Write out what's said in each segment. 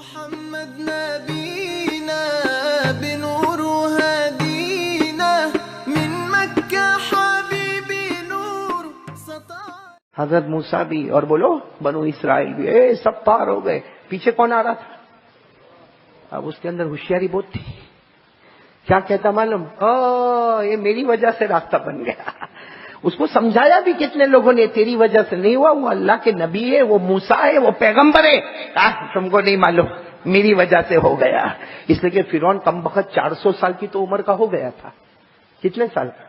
محمد نبينا بنور هدينا من مكة حبيبي نور سطع. حضرت موسیٰ بھی اور بولو بنو اسرائیل بھی سب پار ہو گئے. پیچھے کون آ رہا تھا؟ اب اس کے اندر ہوشیاری بہت تھی. کیا کہتا معلوم؟ یہ میری وجہ سے راستہ بن گیا. اس کو سمجھایا بھی کتنے لوگوں نے تیری وجہ سے نہیں ہوا, وہ اللہ کے نبی ہے, وہ موسیٰ ہے, وہ پیغمبر ہے. تم کو نہیں معلوم, میری وجہ سے ہو گیا. اس لیے کہ فرعون کم بخت 400 سال کی تو عمر کا ہو گیا تھا. کتنے سال کا؟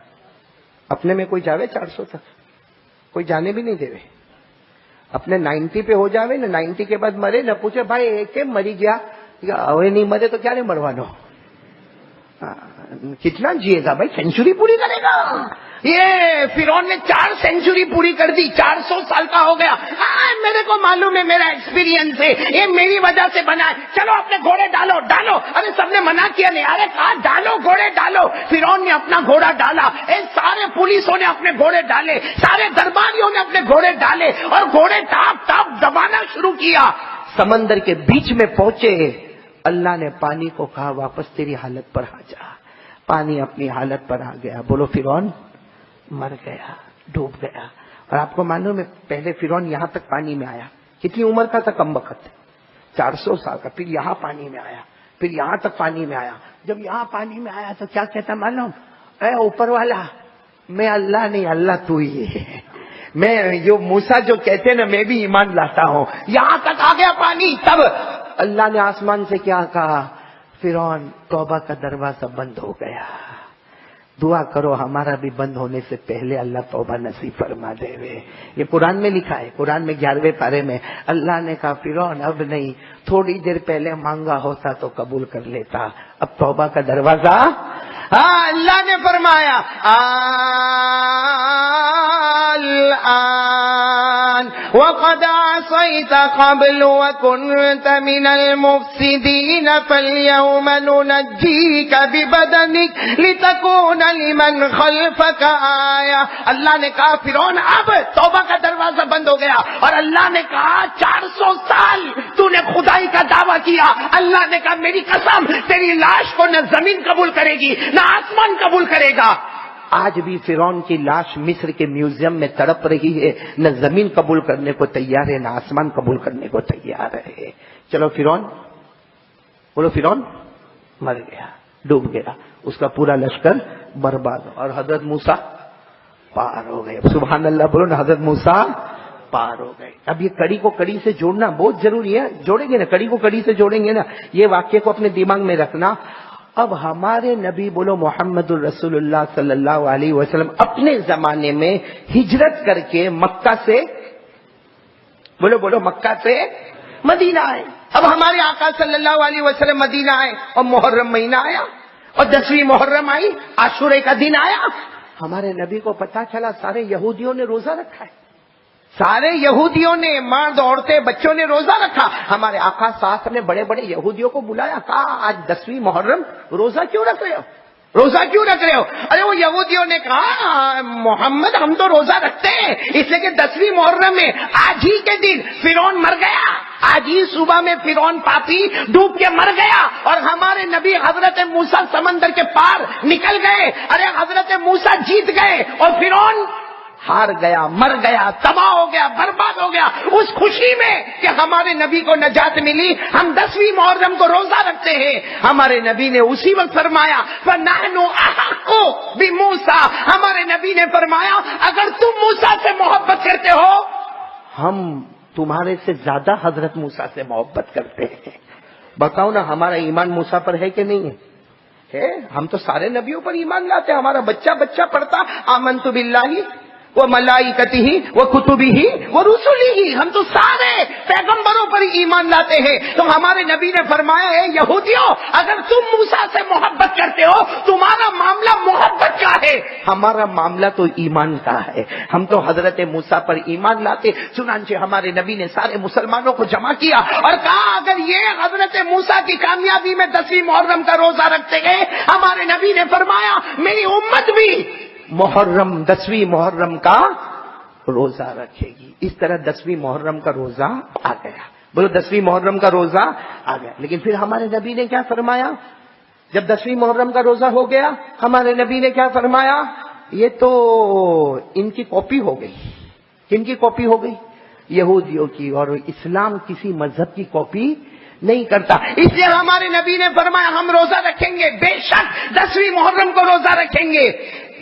اپنے میں کوئی جاوے 400 تک؟ کوئی جانے بھی نہیں دے. اپنے 90 پہ ہو جاوے نا, 90 کے بعد مرے نہ پوچھے بھائی ایک مری گیا, اوے نہیں مرے تو کیا نہیں مروانا. کتنا جیے گا بھائی, سینچری پوری کرے گا. یہ فرعون نے 4 سینچری پوری کر دی, 400 سال کا ہو گیا. میرے کو معلوم ہے, میرا ایکسپیرینس ہے, یہ میری وجہ سے بنا ہے. چلو اپنے گھوڑے ڈالو ڈالو. ارے سب نے منع کیا نہیں, ارے کہا ڈالو گھوڑے ڈالو. فرعون نے اپنا گھوڑا ڈالا, سارے پولیسوں نے اپنے گھوڑے ڈالے, سارے درباریوں نے اپنے گھوڑے ڈالے اور گھوڑے ٹاپ ٹاپ دبانا شروع کیا. سمندر کے بیچ میں پہنچے, اللہ نے پانی کو کہا واپس تیری حالت پر آ جا. پانی اپنی حالت پر آ گیا. بولو فرعون مر گیا, ڈوب گیا. اور آپ کو معلوم ہے پہلے فرعون یہاں تک پانی میں آیا, کتنی عمر کا تھا؟ کم بخت 400 سال کا. پھر یہاں پانی میں آیا, پھر یہاں تک پانی میں آیا. جب یہاں پانی میں آیا تو کیا کہتا معلوم؟ اے اوپر والا, میں اللہ نہیں, اللہ تو ہی ہے. میں جو موسیٰ جو کہتے ہیں نا, میں بھی ایمان لاتا ہوں. یہاں تک آ گیا پانی. تب اللہ نے آسمان سے کیا کہا؟ فرعون توبہ کا دروازہ بند ہو گیا, دعا کرو ہمارا بھی بند ہونے سے پہلے اللہ توبہ نصیب فرما دے. یہ قرآن میں لکھا ہے, قرآن میں 11ویں پارے میں. اللہ نے کہا فرعون اب نہیں, تھوڑی دیر پہلے مانگا ہوتا تو قبول کر لیتا. اب توبہ کا دروازہ. اللہ نے فرمایا الآن وقد عصيت قبل وكنت من المفسدين فاليوم ننجيك ببدنك لتكون لمن خلفك آية. اللہ نے کہا فرعون اب توبہ کا دروازہ بند ہو گیا. اور اللہ نے کہا 400 سال تو نے خدائی کا دعویٰ کیا. اللہ نے کہا میری قسم تیری لاش کو نہ زمین قبول کرے گی نہ آسمان قبول کرے گا. آج بھی فرعون کی لاش مصر کے میوزیم میں تڑپ رہی ہے, نہ زمین قبول کرنے کو تیار ہے نہ آسمان قبول کرنے کو تیار ہے. چلو فرعون, بولو فرعون مر گیا, ڈوب گیا, اس کا پورا لشکر برباد. اور حضرت موسیٰ پار ہو گئے. سبحان اللہ بولو نا, حضرت موسیٰ پار ہو گئے. اب یہ کڑی کو کڑی سے جوڑنا بہت ضروری ہے. جوڑیں گے نا, کڑی کو کڑی سے جوڑیں گے نا. یہ واقعے کو اپنے دماغ میں رکھنا. اب ہمارے نبی بولو محمد الرسول اللہ صلی اللہ علیہ وسلم اپنے زمانے میں ہجرت کر کے مکہ سے بولو مکہ سے مدینہ آئے. اب ہمارے آقا صلی اللہ علیہ وسلم مدینہ آئے اور محرم مہینہ آیا اور 10ویں محرم آئی, عاشورے کا دن آیا. ہمارے نبی کو پتا چلا سارے یہودیوں نے روزہ رکھا ہے, سارے یہودیوں نے, مرد عورتیں بچوں نے روزہ رکھا. ہمارے آقا صاحب نے بڑے بڑے یہودیوں کو بلایا, کہا آج 10ویں محرم روزہ کیوں رکھ رہے ہو, روزہ کیوں رکھ رہے ہو؟ ارے وہ یہودیوں نے کہا محمد ہم تو روزہ رکھتے ہیں, اس لیے کہ 10ویں محرم میں آج ہی کے دن فرعون مر گیا. آج ہی صبح میں فرعون پاپی ڈوب کے مر گیا اور ہمارے نبی حضرت موسیٰ سمندر کے پار نکل گئے. ارے حضرت موسیٰ جیت گئے اور فرعون ہار گیا, مر گیا, تباہ ہو گیا, برباد ہو گیا. اس خوشی میں کہ ہمارے نبی کو نجات ملی, ہم 10ویں محرم کو روزہ رکھتے ہیں. ہمارے نبی نے اسی وقت فرمایا فَنَحْنُ أَحَقُّ بِمُوسَىٰ. ہمارے نبی نے فرمایا اگر تم موسیٰ سے محبت کرتے ہو ہم تمہارے سے زیادہ حضرت موسیٰ سے محبت کرتے ہیں. بتاؤ نا ہمارا ایمان موسیٰ پر ہے کہ نہیں ہے؟ ہم تو سارے نبیوں پر ایمان لاتے ہیں. ہمارا بچہ پڑھتا آمنت باللہ وہ ملائکتہ وہ کتبہ وہ رسلہ. ہم تو سارے پیغمبروں پر ایمان لاتے ہیں. تو ہمارے نبی نے فرمایا ہے یہودیوں اگر تم موسیٰ سے محبت کرتے ہو تمہارا معاملہ محبت کا ہے, ہمارا معاملہ تو ایمان کا ہے. ہم تو حضرت موسیٰ پر ایمان لاتے. چنانچہ ہمارے نبی نے سارے مسلمانوں کو جمع کیا اور کہا اگر یہ حضرت موسیٰ کی کامیابی میں 10ویں محرم کا روزہ رکھتے گئے, ہمارے نبی نے فرمایا میری امت بھی محرم 10ویں محرم کا روزہ رکھے گی. اس طرح 10ویں محرم کا روزہ آ گیا. بولو 10ویں محرم کا روزہ آ گیا. لیکن پھر ہمارے نبی نے کیا فرمایا؟ جب 10ویں محرم کا روزہ ہو گیا ہمارے نبی نے کیا فرمایا؟ یہ تو ان کی کاپی ہو گئی. کن کی کاپی ہو گئی؟ یہودیوں کی. اور اسلام کسی مذہب کی کاپی نہیں کرتا. اس لیے ہمارے نبی نے فرمایا ہم روزہ رکھیں گے، بے شک 10ویں محرم کو روزہ رکھیں گے،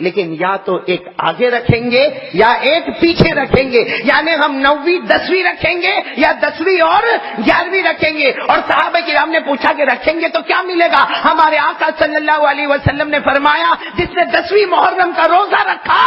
لیکن یا تو ایک آگے رکھیں گے یا ایک پیچھے رکھیں گے. یعنی ہم 9ویں 10ویں رکھیں گے یا 10ویں اور 11ویں رکھیں گے. اور صحابہ کرام نے پوچھا کہ رکھیں گے تو کیا ملے گا؟ ہمارے آقا صلی اللہ علیہ وسلم نے فرمایا جس نے 10ویں محرم کا روزہ رکھا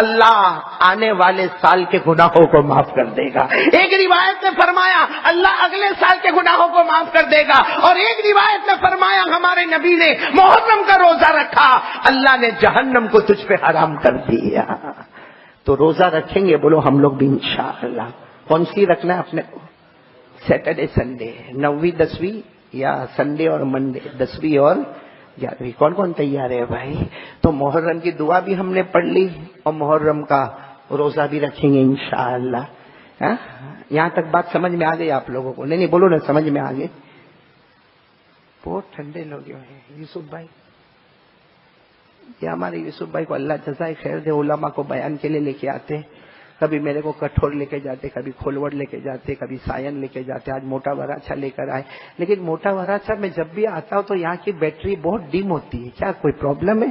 اللہ آنے والے سال کے گناہوں کو معاف کر دے گا. ایک روایت نے فرمایا اللہ اگلے سال کے گناہوں کو معاف کر دے گا. اور ایک روایت نے فرمایا ہمارے نبی نے محرم کا روزہ رکھا اللہ نے جہنم کو تجھ پہ حرام کر دیا. تو روزہ رکھیں گے بولو ہم لوگ بھی انشاءاللہ. کون سی رکھنا ہے اپنے کو؟ سیٹرڈے سنڈے، 9ویں 10ویں یا سنڈے اور منڈے 10ویں اور 11ویں. کون کون تیار ہے بھائی؟ تو محرم کی دعا بھی ہم نے پڑھ لی اور محرم کا روزہ بھی رکھیں گے انشاءاللہ. یہاں تک بات سمجھ میں آ گئی آپ لوگوں کو؟ نہیں بولو نا سمجھ میں آ گئی. بہت ٹھنڈے لوگ ہیں. یوسف بھائی، یہ ہمارے یوسف بھائی کو اللہ جزائے خیر دے، علماء کو بیان کے لیے لے کے آتے. کبھی میرے کو کٹھور لے کے جاتے، کبھی کھولوڑ لے کے جاتے، کبھی سائن لے کے جاتے. آج موٹا وراچا لے کر آئے. لیکن موٹا وراچا میں جب بھی آتا ہوں تو یہاں کی بیٹری بہت ڈیم ہوتی ہے. کیا کوئی پرابلم ہے؟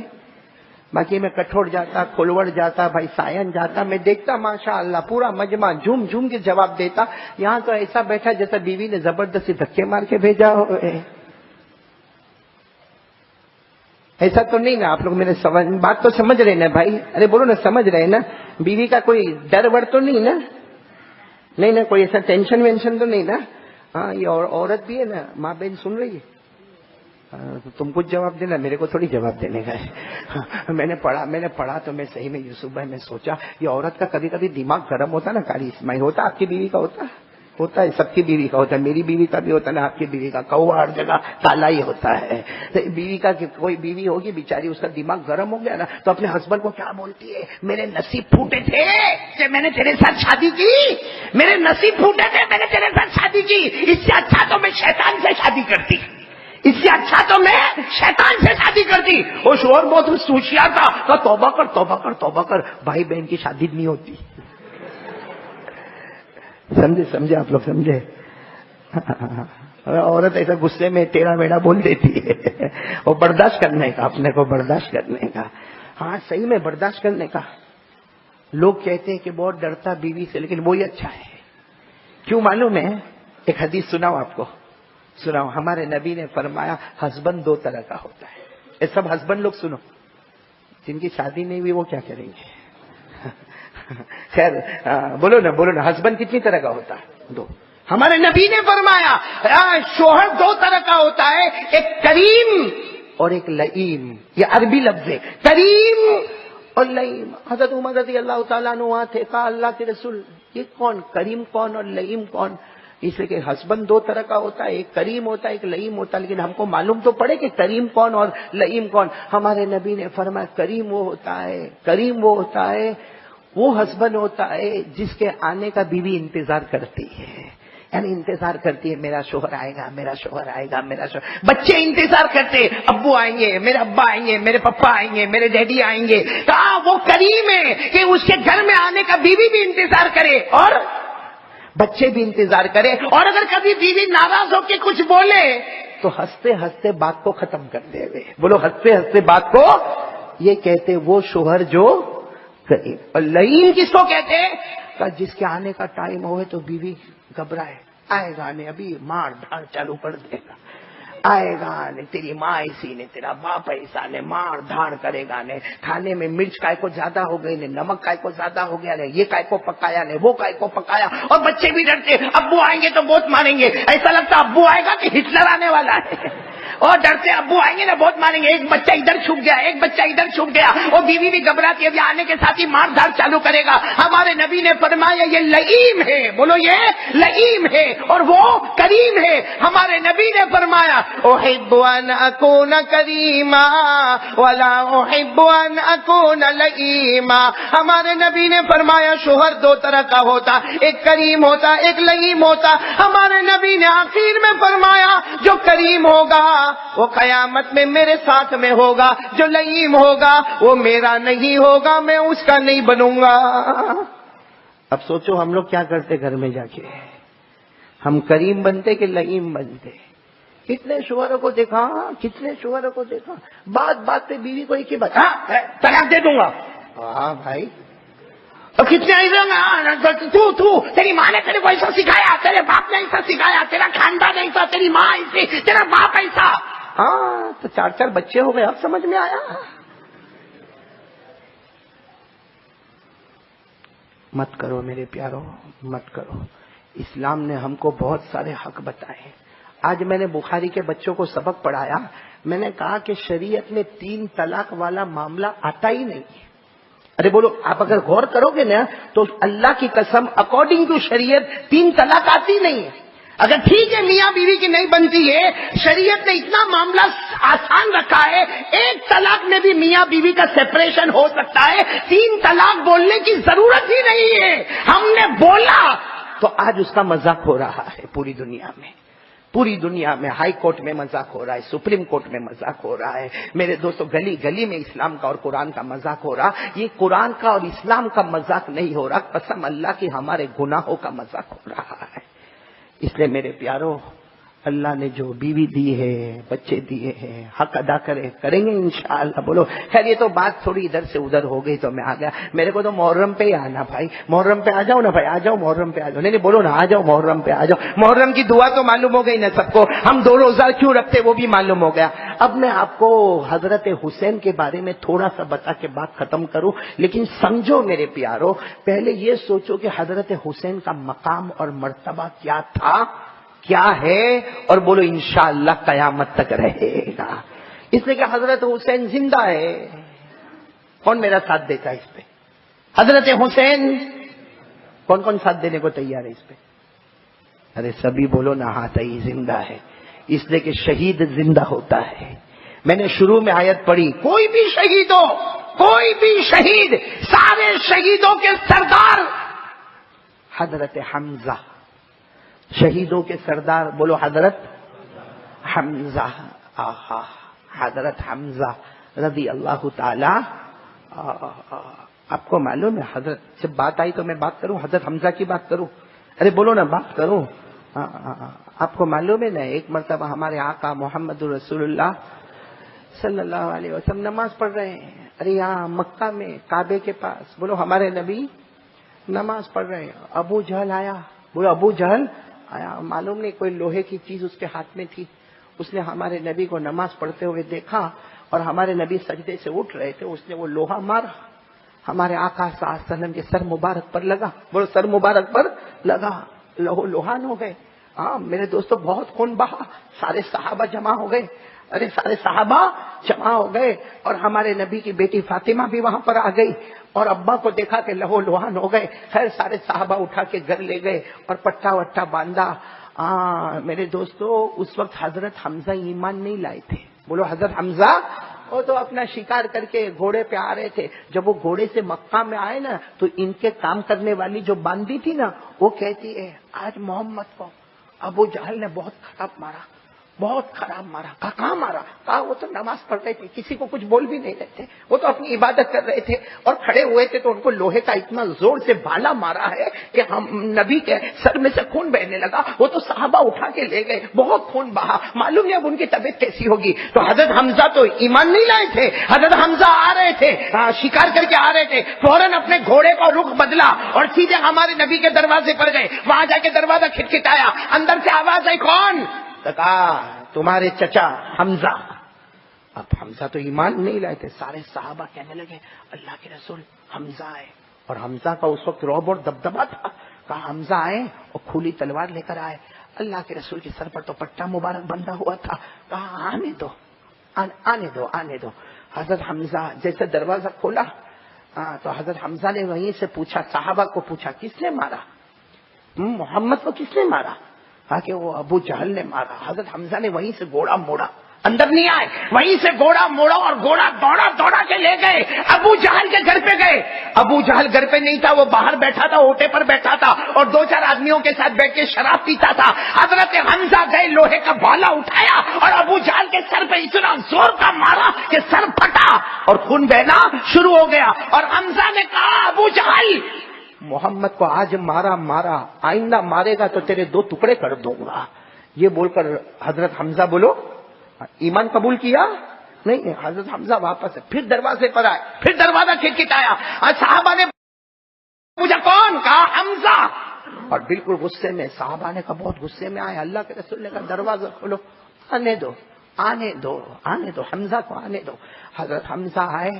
باقی میں کٹھوڑ جاتا، کھولوڑ جاتا، بھائی سائن جاتا، میں دیکھتا ماشاءاللہ پورا مجمع جھوم جھوم کے جواب دیتا. یہاں تو ایسا بیٹھا جیسا بیوی نے زبردستی دھکے مار کے بھیجا ہو. ایسا تو نہیں نا؟ آپ لوگ میرے بات تو سمجھ رہے نا بھائی؟ ارے بولو نا سمجھ رہے نا؟ بیوی کا کوئی ڈر ور تو نہیں نا؟ نہیں نا کوئی ایسا ٹینشن وینشن تو نہیں نا؟ ہاں یہ عورت بھی ہے نا، ماں بہن سن رہی ہے؟ تم کچھ جواب دینا، میرے کو تھوڑی جواب دینے کا ہے. میں نے پڑھا تو میں صحیح میں یوسف بھائی میں سوچا یہ عورت کا کبھی کبھی دماغ گرم ہوتا نا قاری اسماعیل. ہوتا آپ کی بیوی کا ہوتا ہے، سب کی بیوی کا ہوتا ہے. میری بیوی کا بھی ہوتا ہے نا، آپ کی بیوی کا. کوا ہر جگہ تالا ہی ہوتا ہے. بیوی کا کوئی بیوی ہوگی بیچاری اس کا دماغ گرم ہو گیا نا تو اپنے ہسبینڈ کو کیا بولتی ہے؟ میرے نصیب پھوٹے تھے کہ میں نے تیرے ساتھ شادی کی، میرے نصیب پھوٹے تھے میں نے تیرے ساتھ شادی کی. اس سے اچھا تو میں شیطان سے شادی کرتی، اس سے اچھا تو میں شیطان سے شادی کرتی. وہ شوہر بہت ہوشیار تھا، توبہ کر توبہ کر توبہ کر، بھائی بہن کی شادی نہیں ہوتی. سمجھے آپ لوگ؟ سمجھے؟ عورت ایسا غصے میں ٹیڑھا میڑا بول دیتی ہے. وہ برداشت کرنے کا، اپنے کو برداشت کرنے کا. ہاں صحیح میں برداشت کرنے کا. لوگ کہتے ہیں کہ بہت ڈرتا بیوی سے، لیکن وہی اچھا ہے. کیوں معلوم ہے؟ ایک حدیث سناؤ آپ کو، سناؤ. ہمارے نبی نے فرمایا ہسبینڈ 2 طرح کا ہوتا ہے. یہ سب ہسبینڈ لوگ سنو، جن کی شادی نہیں ہوئی وہ کیا کریں گے؟ خیر بولو نا ہسبینڈ کتنی طرح کا ہوتا ہے؟ 2. ہمارے نبی نے فرمایا شوہر 2 طرح کا ہوتا ہے، ایک کریم اور ایک لئیم. یہ عربی لفظ ہے، کریم اور لئیم. حضرت عمر رضی اللہ تعالیٰ عنہ وہاں تھے، کہا اللہ کے رسول یہ کون، کریم کون اور لئیم کون؟ اس لیے کہ ہسبینڈ 2 طرح کا ہوتا ہے، ایک کریم ہوتا ہے ایک لئیم ہوتا ہے. لیکن ہم کو معلوم تو پڑے کہ کریم کون اور لئیم کون. ہمارے نبی نے فرمایا کریم وہ ہوتا ہے وہ ہسبینڈ ہوتا ہے جس کے آنے کا بیوی انتظار کرتی ہے. یعنی انتظار کرتی ہے میرا شوہر آئے گا، میرا شوہر آئے گا، میرا شوہر. بچے انتظار کرتے، ابو آئیں گے، میرے ابا آئیں گے، میرے پپا آئیں گے، میرے ڈیڈی آئیں گے. کہا وہ کریم ہے کہ اس کے گھر میں آنے کا بیوی بھی انتظار کرے اور بچے بھی انتظار کرے. اور اگر کبھی بیوی ناراض ہو کے کچھ بولے تو ہنستے ہنستے بات کو ختم کر دے. بولو ہنستے ہنستے بات کو. یہ کہتے وہ شوہر جو کریم. اور لئیم کس کو کہتے ہیں؟ جس کے آنے کا ٹائم ہوئے تو بیوی گھبرائے، آئے گا نہیں، ابھی مار دھاڑ چالو کر دے گا، آئے گا نہیں، تیری ماں ایسی نے، تیرا باپ ایسا نے، مار دھاڑ کرے گا نہیں، کھانے میں مرچ کائے کو زیادہ ہو گئی نے، نمک کائے کو زیادہ ہو گیا نے، یہ کائے کو پکایا نے، وہ کائے کو پکایا. اور بچے بھی ڈرتے، ابو آئیں گے تو بہت ماریں گے، ایسا لگتا ابو آئے گا کہ ہٹلر آنے والا ہے. اور ڈرتے ابو آئیں گے نا بہت ماریں گے. ایک بچہ ادھر چھپ گیا، ایک بچہ ادھر چھپ گیا، اور بیوی بھی گھبراتی ہے، آنے کے ساتھ ہی مار دھاڑ چالو کرے گا. ہمارے نبی نے فرمایا یہ لئیم ہے. بولو یہ لئیم ہے اور وہ کریم ہے. ہمارے نبی نے فرمایا احب ان اکون کریما ولا احب ان اکون لئیما. ہمارے نبی نے فرمایا شوہر 2 طرح کا ہوتا، ایک کریم ہوتا ایک لئیم ہوتا. ہمارے نبی نے آخر میں فرمایا جو کریم ہوگا وہ قیامت میں میرے ساتھ میں ہوگا، جو لئیم ہوگا وہ میرا نہیں ہوگا، میں اس کا نہیں بنوں گا۔ اب سوچو ہم لوگ کیا کرتے گھر میں جا کے، ہم کریم بنتے کہ لئیم بنتے؟ کتنے شوہروں کو دیکھا، کتنے شوہروں کو دیکھا بات بات پہ بیوی کو ایک ہی بات، طلاق دے دوں گا۔ ہاں بھائی، اور کتنے تو تیری ماں نے تیرے کو ایسا سکھایا، تیرے باپ نے ایسا سکھایا، تیرا خاندان ایسا، تیری ماں ایسی، تیرا باپ ایسا۔ ہاں تو 4 بچے ہو گئے، اب سمجھ میں آیا۔ مت کرو میرے پیارو، مت کرو۔ اسلام نے ہم کو بہت سارے حق بتائے۔ آج میں نے بخاری کے بچوں کو سبق پڑھایا، میں نے کہا کہ شریعت میں 3 طلاق والا معاملہ آتا ہی نہیں ہے۔ ارے بولو، آپ اگر غور کرو گے نا تو اللہ کی قسم اکارڈنگ ٹو شریعت 3 طلاق آتی نہیں ہے۔ اگر ٹھیک ہے میاں بیوی کی نہیں بنتی ہے، شریعت نے اتنا معاملہ آسان رکھا ہے، 1 طلاق میں بھی میاں بیوی کا سیپریشن ہو سکتا ہے، 3 طلاق بولنے کی ضرورت ہی نہیں ہے۔ ہم نے بولا تو آج اس کا مذاق ہو رہا ہے پوری دنیا میں، پوری دنیا میں۔ ہائی کورٹ میں مذاق ہو رہا ہے، سپریم کورٹ میں مذاق ہو رہا ہے۔ میرے دوستو، گلی گلی میں اسلام کا اور قرآن کا مذاق ہو رہا۔ یہ قرآن کا اور اسلام کا مذاق نہیں ہو رہا، قسم اللہ کی ہمارے گناہوں کا مذاق ہو رہا ہے۔ اس لیے میرے پیارو، اللہ نے جو بیوی دی ہے، بچے دیے ہیں، حق ادا کریں گے انشاءاللہ۔ بولو خیر، یہ تو بات تھوڑی ادھر سے ادھر ہو گئی تو میں آ گیا۔ میرے کو تو محرم پہ ہی آنا بھائی، محرم پہ آ جاؤ نا بھائی، آ جاؤ محرم پہ آ جاؤ۔ نہیں بولو نا، آ جاؤ محرم پہ آ جاؤ۔ محرم کی دعا تو معلوم ہو گئی نا سب کو، ہم 2 روزہ کیوں رکھتے وہ بھی معلوم ہو گیا۔ اب میں آپ کو حضرت حسین کے بارے میں تھوڑا سا بتا کے بات ختم کروں، لیکن سمجھو میرے پیارو، پہلے یہ سوچو کہ حضرت حسین کا مقام اور مرتبہ کیا تھا، کیا ہے، اور بولو انشاءاللہ قیامت تک رہے گا۔ اس لیے کہ حضرت حسین زندہ ہے۔ کون میرا ساتھ دیتا ہے اس پہ؟ حضرت حسین، کون کون ساتھ دینے کو تیار ہے اس پہ؟ ارے سبھی بولو نا، ہاتھ ہی زندہ ہے، اس لیے کہ شہید زندہ ہوتا ہے۔ میں نے شروع میں آیت پڑھی، کوئی بھی شہید ہو، کوئی بھی شہید، سارے شہیدوں کے سردار حضرت حمزہ، شہیدوں کے سردار، بولو حضرت حمزہ۔ آہا، حضرت حمزہ رضی اللہ تعالی۔ آپ کو معلوم ہے، حضرت جب بات آئی تو میں بات کروں، حضرت حمزہ کی بات کروں؟ ارے بولو نا، بات کروں۔ آپ کو معلوم ہے نا، ایک مرتبہ ہمارے آقا محمد رسول اللہ صلی اللہ علیہ وسلم نماز پڑھ رہے ہیں، ارے یہاں مکہ میں کعبے کے پاس، بولو ہمارے نبی نماز پڑھ رہے ہیں، ابو جہل آیا، بولو ابو جہل آیا، معلوم نہیں کوئی لوہے کی چیز اس کے ہاتھ میں تھی، اس نے ہمارے نبی کو نماز پڑھتے ہوئے دیکھا اور ہمارے نبی سجدے سے اٹھ رہے تھے، اس نے وہ لوہا مارا، ہمارے آقا صلی اللہ علیہ وسلم کے سر مبارک پر لگا، بولو سر مبارک پر لگا، لوہان ہو گئے۔ ہاں میرے دوستو، بہت خون بہا، سارے صحابہ جمع ہو گئے، ارے سارے صحابہ جمع ہو گئے، اور ہمارے نبی کی بیٹی فاطمہ بھی وہاں پر آ گئی، اور ابا کو دیکھا کہ لہو لوہان ہو گئے۔ خیر سارے صحابہ اٹھا کے گھر لے گئے اور پٹا وٹا باندھا۔ میرے دوستو، اس وقت حضرت حمزہ ایمان نہیں لائے تھے، بولو حضرت حمزہ، وہ تو اپنا شکار کر کے گھوڑے پہ آ رہے تھے۔ جب وہ گھوڑے سے مکہ میں آئے نا تو ان کے کام کرنے والی جو باندھی تھی نا، وہ کہتی ہے آج محمد کو ابو جہل نے بہت خراب مارا، بہت خراب مارا۔ کہاں مارا؟ کہا وہ تو نماز پڑھ رہے تھے، کسی کو کچھ بول بھی نہیں رہے تھے، وہ تو اپنی عبادت کر رہے تھے اور کھڑے ہوئے تھے تو ان کو لوہے کا اتنا زور سے بھالا مارا ہے کہ ہم نبی کے سر میں سے خون بہنے لگا، وہ تو صحابہ اٹھا کے لے گئے، بہت خون بہا، معلوم نہیں اب ان کی طبیعت کیسی ہوگی۔ تو حضرت حمزہ تو ایمان نہیں لائے تھے، حضرت حمزہ آ رہے تھے، شکار کر کے آ رہے تھے، فوراً اپنے گھوڑے کا رخ بدلا اور سیدھے ہمارے نبی کے دروازے پر گئے۔ وہاں جا کے دروازہ کھٹکھٹایا، اندر سے آواز آئی، کون؟ کہا تمہارے چچا حمزہ۔ اب حمزہ تو ایمان نہیں لائے تھے، سارے صحابہ کہنے لگے اللہ کے رسول حمزہ آئے، اور حمزہ کا اس وقت رعب اور دبدبا تھا۔ کہا حمزہ آئے اور کھلی تلوار لے کر آئے، اللہ کے رسول کے سر پر تو پٹا مبارک بندھا ہوا تھا۔ کہا آنے دو، آنے دو، آنے دو۔ حضرت حمزہ جیسے دروازہ کھولا تو حضرت حمزہ نے وہیں سے پوچھا، صحابہ کو پوچھا کس نے مارا، محمد کو کس نے مارا؟ کہا کہ وہ ابو جہل نے مارا۔ حضرت حمزہ نے وہیں سے گھوڑا موڑا، اندر نہیں آئے، وہیں سے گھوڑا موڑا اور گھوڑا دوڑا دوڑا کے لے گئے ابو جہل کے گھر پہ گئے۔ ابو جہل گھر پہ نہیں تھا، وہ باہر بیٹھا تھا، اوٹے پر بیٹھا تھا اور 2-4 آدمیوں کے ساتھ بیٹھ کے شراب پیتا تھا۔ حضرت حمزہ گئے، لوہے کا بھالا اٹھایا اور ابو جہل کے سر پہ اتنا زور کا مارا کہ سر پھٹا اور خون بہنا شروع ہو گیا۔ اور حمزہ نے کہا ابو جہل محمد کو آج مارا، آئندہ مارے گا تو تیرے 2 ٹکڑے کر دوں گا۔ یہ بول کر حضرت حمزہ بولو ایمان قبول کیا نہیں؟ حضرت حمزہ واپس ہے، پھر دروازے پر آئے، پھر دروازہ کھٹکھٹایا، صحابہ نے پوچھا کون؟ کہا حمزہ۔ اور بالکل غصے میں، صحابہ نے کہا بہت غصے میں آئے، اللہ کے رسول نے کہا دروازہ کھولو، آنے دو حمزہ کو آنے دو۔ حضرت حمزہ آئے،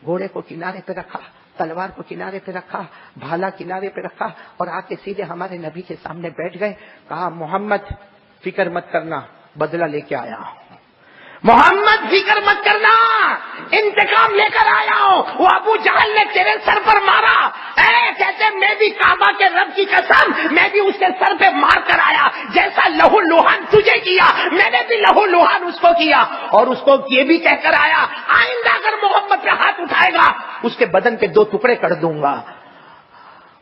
گھوڑے کو کنارے پہ رکھا، تلوار کو کنارے پہ رکھا، بھالا کنارے پہ رکھا اور آ کے سیدھے ہمارے نبی کے سامنے بیٹھ گئے۔ کہا محمد فکر مت کرنا، بدلہ لے کے آیا ہوں۔ محمد فکر مت کرنا، انتقام لے کر آیا ہوں۔ وہ ابو جہل نے تیرے سر پر مارا، کہتے میں بھی کعبہ کے رب کی قسم میں بھی اس کے سر پہ مار کر آیا، جیسا لہو لوہان تجھے کیا میں نے بھی لہو لوہان اس کو کیا، اور اس کو یہ بھی کہہ کر آیا آئندہ اگر محمد پہ ہاتھ اٹھائے گا اس کے بدن کے 2 ٹکڑے کر دوں گا۔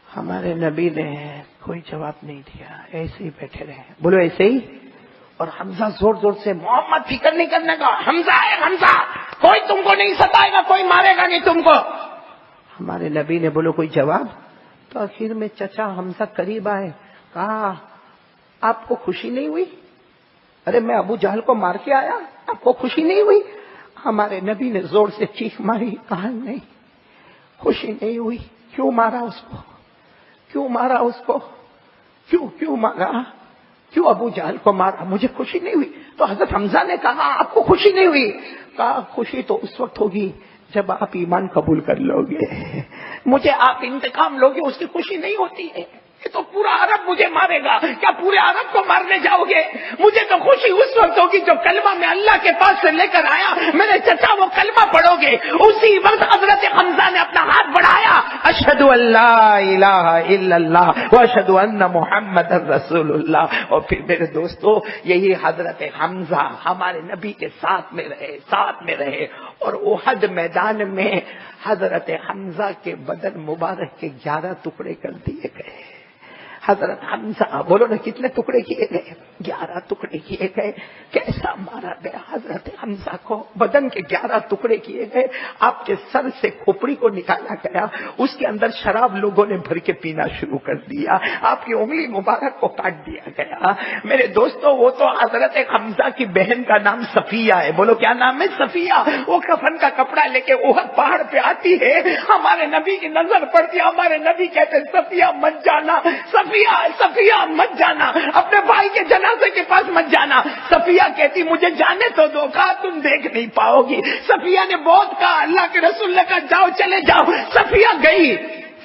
ہمارے نبی نے کوئی جواب نہیں دیا، ایسے ہی بیٹھے رہے۔ بولو ایسے ہی۔ اور حمزہ زور زور سے محمد فکر نہیں کرنے کا، حمزہ ہے حمزہ، کوئی تم کو نہیں ستائے گا، کوئی مارے گا نہیں تم کو۔ ہمارے نبی نے بولو کوئی جواب؟ تو آخر میں چچا حمزہ قریب آئے، کہا آپ کو خوشی نہیں ہوئی؟ ارے میں ابو جہل کو مار کے آیا، آپ کو خوشی نہیں ہوئی؟ ہمارے نبی نے زور سے چیخ ماری، کہا نہیں خوشی نہیں ہوئی۔ کیوں مارا اس کو؟ کیوں مارا اس کو؟ کیوں مارا؟ کیوں ابو جہل کو مارا؟ مجھے خوشی نہیں ہوئی۔ تو حضرت حمزہ نے کہا آپ کو خوشی نہیں ہوئی؟ کہا خوشی تو اس وقت ہوگی جب آپ ایمان قبول کر لو گے، مجھے آپ انتقام لوگے اس کی خوشی نہیں ہوتی ہے۔ یہ تو پورا عرب مجھے مارے گا، کیا پورے عرب کو مارنے جاؤ گے؟ مجھے تو خوشی اس وقت ہوگی جو کلمہ میں اللہ کے پاس سے لے کر آیا، میرے چچا وہ کلمہ پڑھو گے۔ اسی وقت حضرت حمزہ نے اپنا ہاتھ بڑھایا، اشہد ان لا الہ الا اللہ واشہد ان محمد رسول اللہ۔ اور پھر میرے دوستو یہی حضرت حمزہ ہمارے نبی کے ساتھ میں رہے اور احد میدان میں حضرت حمزہ کے بدن مبارک کے 11 ٹکڑے کر دیے گئے۔ حضرت حمزہ بولو نا کتنے ٹکڑے کیے گئے؟ 11 ٹکڑے کیے گئے۔ کیسا مارا گیا حضرت حمزہ کو؟ بدن کے 11 ٹکڑے کیے گئے۔ آپ کے سر سے کھوپڑی کو نکالا گیا، اس کے اندر شراب لوگوں نے بھر کے پینا شروع کر دیا، آپ کی انگلی مبارک کو کاٹ دیا گیا۔ میرے دوستو وہ تو حضرت حمزہ کی بہن کا نام صفیہ ہے، بولو کیا نام ہے؟ صفیہ۔ وہ کفن کا کپڑا لے کے احد پہاڑ پہ آتی ہے، ہمارے نبی کی نظر پڑتی ہے، ہمارے نبی کہتے ہیں صفیہ مت جانا، صفیہ مت جانا، اپنے بھائی کے جنازے کے پاس مت جانا۔ صفیہ کہتی مجھے جانے تو دو، کہا تم دیکھ نہیں پاؤ گی۔ صفیہ نے بہت کہا، اللہ کے رسول نے کہا جاؤ چلے جاؤ۔ صفیہ گئی،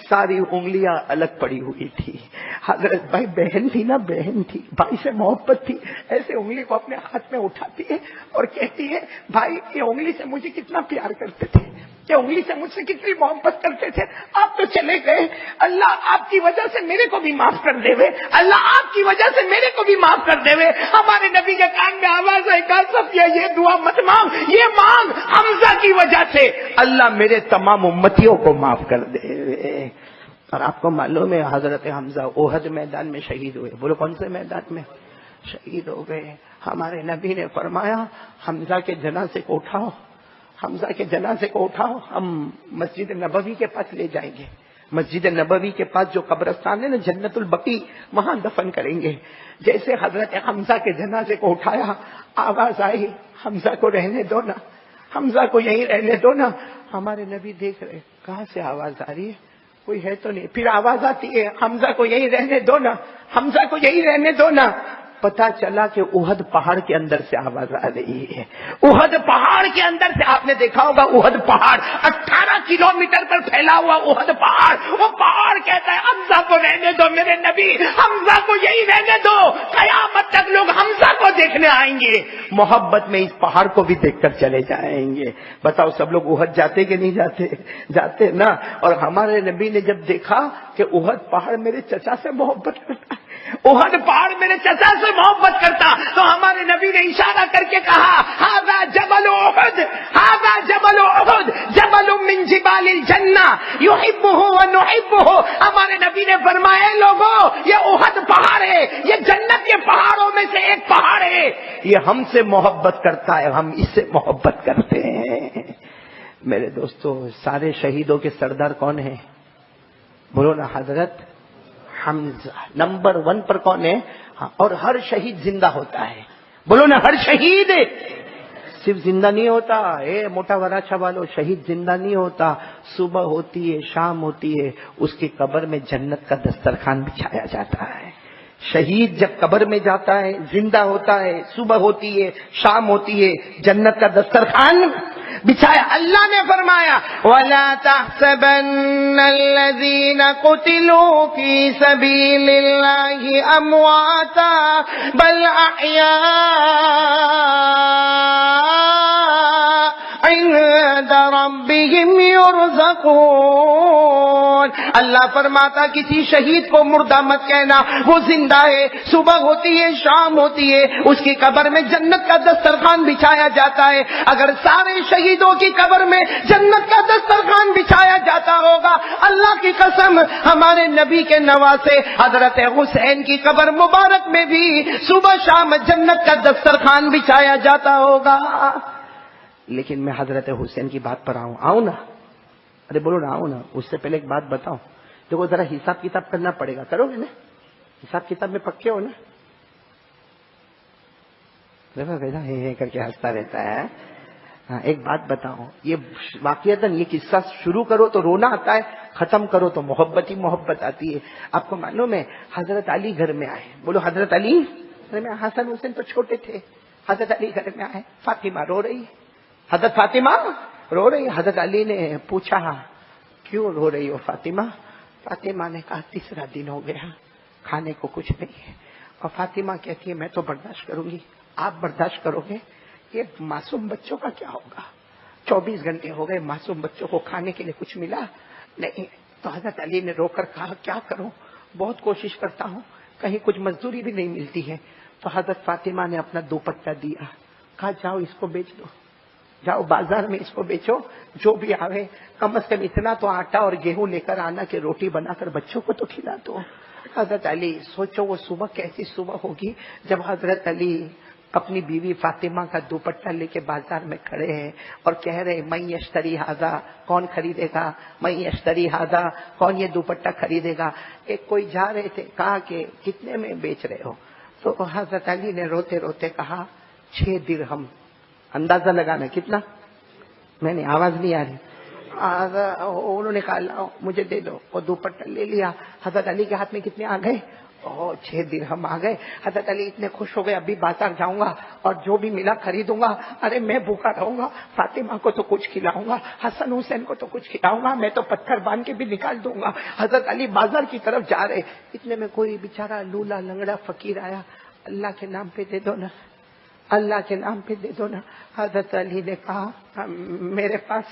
ساری انگلیاں الگ پڑی ہوئی تھی۔ حضرت بھائی بہن تھی نا، بہن تھی، بھائی سے محبت تھی، ایسے انگلی کو اپنے ہاتھ میں اٹھاتی ہے اور کہتی ہے بھائی یہ انگلی سے مجھے کتنا پیار کرتے تھے، یہ انگلی سے مجھ سے کتنی محبت کرتے تھے، آپ تو چلے گئے، اللہ آپ کی وجہ سے میرے کو بھی معاف کر دے وے، اللہ آپ کی وجہ سے میرے کو بھی معاف کر دے وے۔ ہمارے نبی کے کان میں آواز آئی، کہا صفیہ یہ دعا مت مانگ، یہ مانگ حمزہ کی وجہ سے اللہ میرے تمام امتیوں کو معاف کر دے وے۔ اور آپ کو معلوم ہے حضرت حمزہ احد میدان میں شہید ہوئے، بولو کون سے میدان میں شہید ہو گئے؟ ہمارے نبی نے فرمایا حمزہ کے جنازے کو اٹھاؤ، حمزہ کے جنازے کو اٹھاؤ، ہم مسجد نبوی کے پاس لے جائیں گے، مسجد نبوی کے پاس جو قبرستان ہے نا جنت البقیع، وہاں دفن کریں گے۔ جیسے حضرت حمزہ کے جنازے کو اٹھایا، آواز آئی حمزہ کو رہنے دو نا، حمزہ کو یہیں رہنے دو نا۔ ہمارے نبی دیکھ رہے کہاں سے آواز آ رہی ہے، کوئی ہے تو نہیں، پھر آواز آتی ہے حمزہ کو یہیں رہنے دو نا، حمزہ کو یہیں رہنے دو نا۔ پتا چلا کہ احد پہاڑ کے اندر سے آواز آ رہی ہے، احد پہاڑ کے اندر سے۔ آپ نے دیکھا ہوگا احد پہاڑ 18 کلومیٹر پر پھیلا ہوا احد پہاڑ، وہ پہاڑ کہتا ہے حمزہ کو رہنے دو میرے نبی، حمزہ کو یہی رہنے دو، قیامت تک لوگ حمزہ کو دیکھنے آئیں گے، محبت میں اس پہاڑ کو بھی دیکھ کر چلے جائیں گے۔ بتاؤ سب لوگ احد جاتے کہ نہیں جاتے؟ جاتے نا۔ اور ہمارے نبی نے جب دیکھا کہ احد پہاڑ میرے چچا سے محبت کرتا ہے، احد پہاڑ میرے چچا سے محبت کرتا، تو ہمارے نبی نے اشارہ کر کے کہا ہذا ہم سے محبت کرتا ہے، ہم اس سے محبت کرتے ہیں۔ میرے دوستو، سارے شہیدوں کے سردار کون ہیں؟ بولو نا، حضرت حمزہ نمبر 1 پر کون ہے؟ ہاں، اور ہر شہید زندہ ہوتا ہے۔ بولو نا، ہر شہید صرف زندہ نہیں ہوتا، موٹا وراچا والو، شہید زندہ نہیں ہوتا، صبح ہوتی ہے، شام ہوتی ہے، اس کی قبر میں جنت کا دسترخوان بچھایا جاتا ہے۔ شہید جب قبر میں جاتا ہے، زندہ ہوتا ہے، صبح ہوتی ہے، شام ہوتی ہے، جنت کا دسترخوان بچھایا۔ اللہ نے فرمایا وَلَا تَحْسَبَنَّ الَّذِينَ قُتِلُوا فِي سَبِيلِ اللَّهِ أَمْوَاتًا بَلْ أَحْيَاءٌ عِندَ رَبِّهِمْ يُرْزَقُونَ۔ اللہ فرماتا کسی شہید کو مردہ مت کہنا، وہ زندہ ہے، صبح ہوتی ہے، شام ہوتی ہے، اس کی قبر میں جنت کا دسترخوان بچھایا جاتا ہے۔ اگر سارے شہیدوں کی قبر میں جنت کا دسترخوان بچھایا جاتا ہوگا، اللہ کی قسم ہمارے نبی کے نواسے حضرت حسین کی قبر مبارک میں بھی صبح شام جنت کا دسترخوان بچھایا جاتا ہوگا۔ لیکن میں حضرت حسین کی بات پر آؤں نا، ارے بولو نا، آؤں نا، اس سے پہلے ایک بات بتاؤں، دیکھو ذرا حساب کتاب کرنا پڑے گا، کرو گے نا؟ حساب کتاب میں پکے ہو نا؟ دیکھو کیسا ہے کر کے ہنستا رہتا ہے۔ ہاں، ایک بات بتاؤں، یہ واقعتاً یہ قصہ شروع کرو تو رونا آتا ہے، ختم کرو تو محبت ہی محبت آتی ہے۔ آپ کو معلوم ہے حضرت علی گھر میں آئے، بولو حضرت علی گھر میں، حسن حسین تو چھوٹے تھے، حضرت علی گھر میں آئے، فاطمہ رو رہی ہے، حضرت فاطمہ رو رہی ہے۔ حضرت علی نے پوچھا کیوں رو رہی ہو فاطمہ؟ فاطمہ نے کہا 3 دن ہو گیا، کھانے کو کچھ نہیں ہے۔ اور فاطمہ کہتی ہے میں تو برداشت کروں گی، آپ برداشت کرو گے؟ یہ معصوم بچوں کا کیا ہوگا؟ 24 گھنٹے ہو گئے، معصوم بچوں کو کھانے کے لیے کچھ ملا نہیں۔ تو حضرت علی نے رو کر کہا کیا کروں، بہت کوشش کرتا ہوں، کہیں کچھ مزدوری بھی نہیں ملتی ہے۔ تو حضرت فاطمہ نے اپنا دوپٹہ دیا، کہا جاؤ اس کو بیچ دو، جاؤ بازار میں اس کو بیچو، جو بھی آوے کم از کم اتنا تو آٹا اور گیہوں لے کر آنا کہ روٹی بنا کر بچوں کو تو کھلا دو۔ حضرت علی سوچو وہ صبح کیسی صبح ہوگی جب حضرت علی اپنی بیوی فاطمہ کا دوپٹہ لے کے بازار میں کھڑے ہیں اور کہہ رہے میں یشتری ھذا، کون خریدے گا؟ میں یشتری ھذا، کون یہ دوپٹہ خریدے گا؟ ایک کوئی جا رہے تھے، کہا کہ کتنے میں بیچ رہے ہو؟ تو حضرت علی نے روتے روتے کہا 6 درہم۔ اندازہ لگانا کتنا؟ میں نے آواز نہیں آ رہی۔ انہوں نے کہا لاؤ مجھے دے دو، وہ دوپٹہ لے لیا۔ حضرت علی کے ہاتھ میں کتنے آ گئے؟ 6 درہم آ گئے۔ حضرت علی اتنے خوش ہو گئے، ابھی بازار جاؤں گا اور جو بھی ملا خریدوں گا، ارے میں بھوکا رہوں گا، فاطمہ کو تو کچھ کھلاؤں گا، حسن حسین کو تو کچھ کھلاؤں گا، میں تو پتھر باندھ کے بھی نکال دوں گا۔ حضرت علی بازار کی طرف جا رہے، اتنے میں کوئی بیچارہ لولا لنگڑا فقیر آیا، اللہ کے نام پہ دے دو نا، اللہ کے نام پہ دے دو نا۔ حضرت علی نے کہا میرے پاس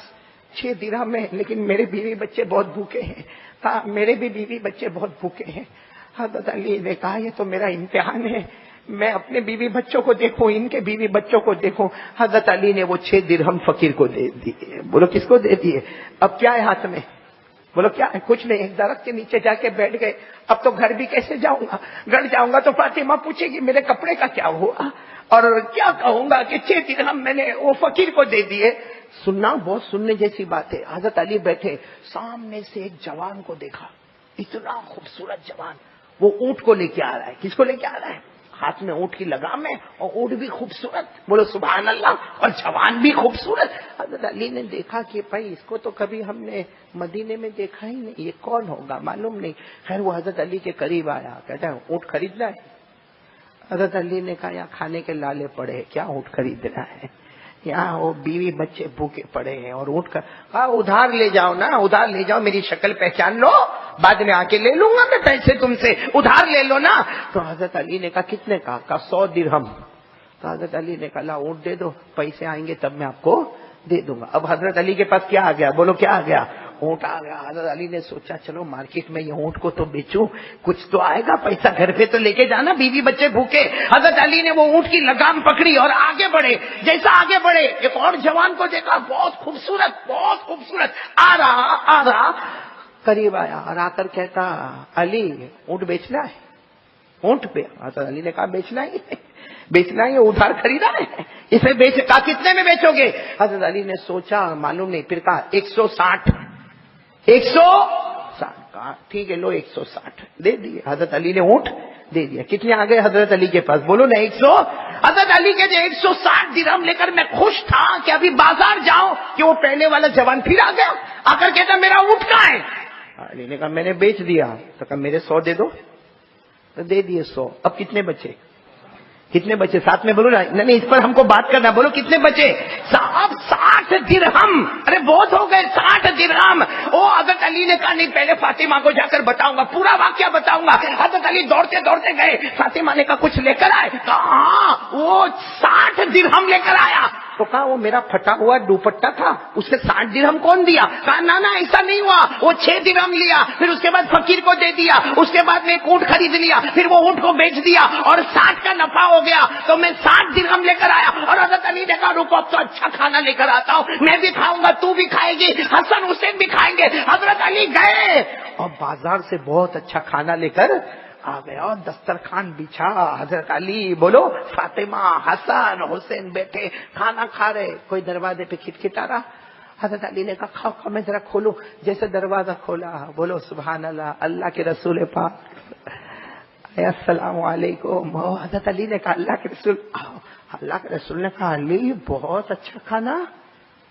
6 درہم ہے، لیکن میرے بیوی بچے بہت بھوکے ہیں۔ کہا میرے بھی بیوی بچے بہت بھوکے ہیں۔ حضرت علی نے کہا یہ تو میرا امتحان ہے، میں اپنے بیوی بچوں کو دیکھوں، ان کے بیوی بچوں کو دیکھوں۔ حضرت علی نے وہ 6 درہم فقیر کو دے دیے۔ بولو کس کو دے دیے؟ اب کیا ہے ہاتھ میں؟ بولو کیا ہے؟ کچھ نہیں، ایک درخت کے نیچے جا کے بیٹھ گئے۔ اب تو گھر بھی کیسے جاؤں گا؟ گھر جاؤں گا تو فاطمہ پوچھے گی میرے کپڑے کا کیا ہوا، اور کیا کہوں گا کہ 6 درہم میں نے وہ فقیر کو دے دیے۔ سننا بہت سننے جیسی بات ہے۔ حضرت علی بیٹھے، سامنے سے ایک جوان کو دیکھا، اتنا خوبصورت جوان، وہ اونٹ کو لے کے آ رہا ہے۔ کس کو لے کے آ رہا ہے؟ ہاتھ میں اونٹ کی لگام ہے، اور اونٹ بھی خوبصورت، بولو سبحان اللہ، اور جوان بھی خوبصورت۔ حضرت علی نے دیکھا کہ بھائی اس کو تو کبھی ہم نے مدینے میں دیکھا ہی نہیں، یہ کون ہوگا معلوم نہیں۔ خیر وہ حضرت علی کے قریب آیا، کہتا ہے اونٹ خریدنا ہے؟ حضرت علی نے کہا یہاں کھانے کے لالے پڑے، کیا اونٹ خریدنا ہے؟ یہاں وہ بیوی بچے بھوکے پڑے ہیں اور اونٹ کا ادھار لے جاؤ نا، ادھار لے جاؤ، میری شکل پہچان لو، بعد میں آ کے لے لوں گا میں پیسے تم سے، ادھار لے لو نا۔ تو حضرت علی نے کہا کتنے کا؟ 100 درہم۔ تو حضرت علی نے کہا لا اونٹ دے دو، پیسے آئیں گے تب میں آپ کو دے دوں گا۔ اب حضرت علی کے پاس کیا آ گیا؟ بولو کیا آ گیا؟ اونٹ آ گیا۔ حضرت علی نے سوچا چلو مارکیٹ میں یہ اونٹ کو تو بیچوں، کچھ تو آئے گا پیسہ، گھر پہ تو لے کے جانا، بیوی بچے بھوکے۔ حضرت علی نے وہ اونٹ کی لگام پکڑی اور آگے بڑھے۔ جیسا آگے بڑھے ایک اور جوان کو دیکھا، بہت خوبصورت آ رہا قریب آیا اور آ کر کہتا علی اونٹ بیچنا ہے؟ اونٹ پہ حضرت علی نے کہا بیچنا ہی بیچنا ہے ادھار خریدا ہے, اسے بیچ کہا کتنے میں بیچو گے؟ حضرت علی نے سوچا معلوم نہیں, پھر کہا 160. 160 کہا ٹھیک ہے لو 160 دے دیے. حضرت علی نے اونٹ دے دیا. کتنے آ گئے حضرت علی کے پاس؟ بولو نا 100. حضرت علی کے جو 160 درہم لے کر میں خوش تھا کہ ابھی بازار جاؤں کہ وہ پہلے والا جوان پھر آ گیا, آ کر کہتا میرا اونٹ کہاں ہے؟ علی نے کہا میں نے بیچ دیا. تو کہا میرے 100 دے دو. تو دے دیے 100. اب کتنے بچے؟ کتنے بچے ساتھ میں بولو نا, نہیں اس پر ہم کو بات کرنا, بولو کتنے بچے؟ صاحب 60 درہم. ارے بہت ہو گئے 60 درہم. او حضرت علی نے کہا نہیں پہلے فاطمہ کو جا کر بتاؤں گا, پورا واقعہ بتاؤں گا. حضرت علی دوڑتے دوڑتے گئے, فاطمہ نے کہا کچھ لے کر آئے؟ کہا ہاں وہ 60 درہم لے کر آیا. تو کہا وہ میرا پھٹا ہوا دوپٹہ تھا اس سے 60 درہم کون دیا؟ کہا نا ایسا نہیں ہوا, وہ 6 درہم لیا, پھر اس کے بعد فقیر کو دے دیا, اس کے بعد میں ایک اونٹ خرید لیا, پھر وہ اونٹ کو بیچ دیا اور 60 کا نفع ہو گیا تو میں 60 درہم لے کر آیا. اور حضرت علی نے کہا رکو اب تو اچھا کھانا لے کر آتا ہوں, میں بھی کھاؤں گا, تو بھی کھائے گی, حسن حسین بھی کھائیں گے. حضرت علی گئے اور بازار سے بہت اچھا کھانا لے کر آ گیا اور دسترخوان بچھا. حضرت علی بولو فاطمہ حسن حسین بیٹھے کھانا کھا رہے. کوئی دروازے پہ کھٹکھٹا رہا. حضرت علی نے کہا کھاؤ میں ذرا کھولوں. جیسے دروازہ کھولا, بولو سبحان اللہ, اللہ کے رسول پاک السلام علیکم. حضرت علی نے کہا اللہ کے رسول. اللہ کے رسول نے کہا علی بہت اچھا کھانا,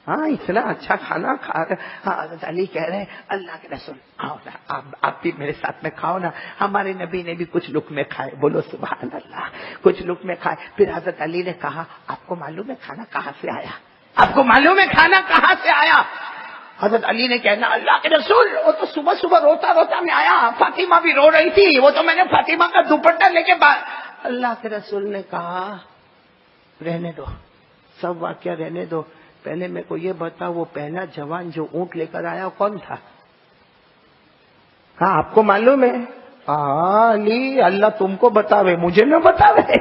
ہاں اتنا اچھا کھانا کھا رہے. ہاں حضرت علی کہہ رہے اللہ کے رسول آؤ نا آپ بھی میرے ساتھ میں کھاؤ نا. ہمارے نبی نے بھی کچھ لقمے کھائے, بولو سبحان اللہ, کچھ لقمے کھائے. پھر حضرت علی نے کہا آپ کو معلوم ہے کھانا کہاں سے آیا؟ آپ کو معلوم ہے کھانا کہاں سے آیا؟ حضرت علی نے کہنا اللہ کے رسول وہ تو صبح صبح روتا روتا میں آیا, فاطمہ بھی رو رہی تھی, وہ تو میں نے فاطمہ کا دوپٹہ لے کے اللہ کے رسول نے کہا رہنے دو, سب واقعہ رہنے دو, پہلے میرے کو یہ بتا وہ پہلا جوان جو اونٹ لے کر آیا کون تھا؟ ہاں آپ کو معلوم ہے؟ علی اللہ تم کو بتاوے مجھے نہ بتاوے.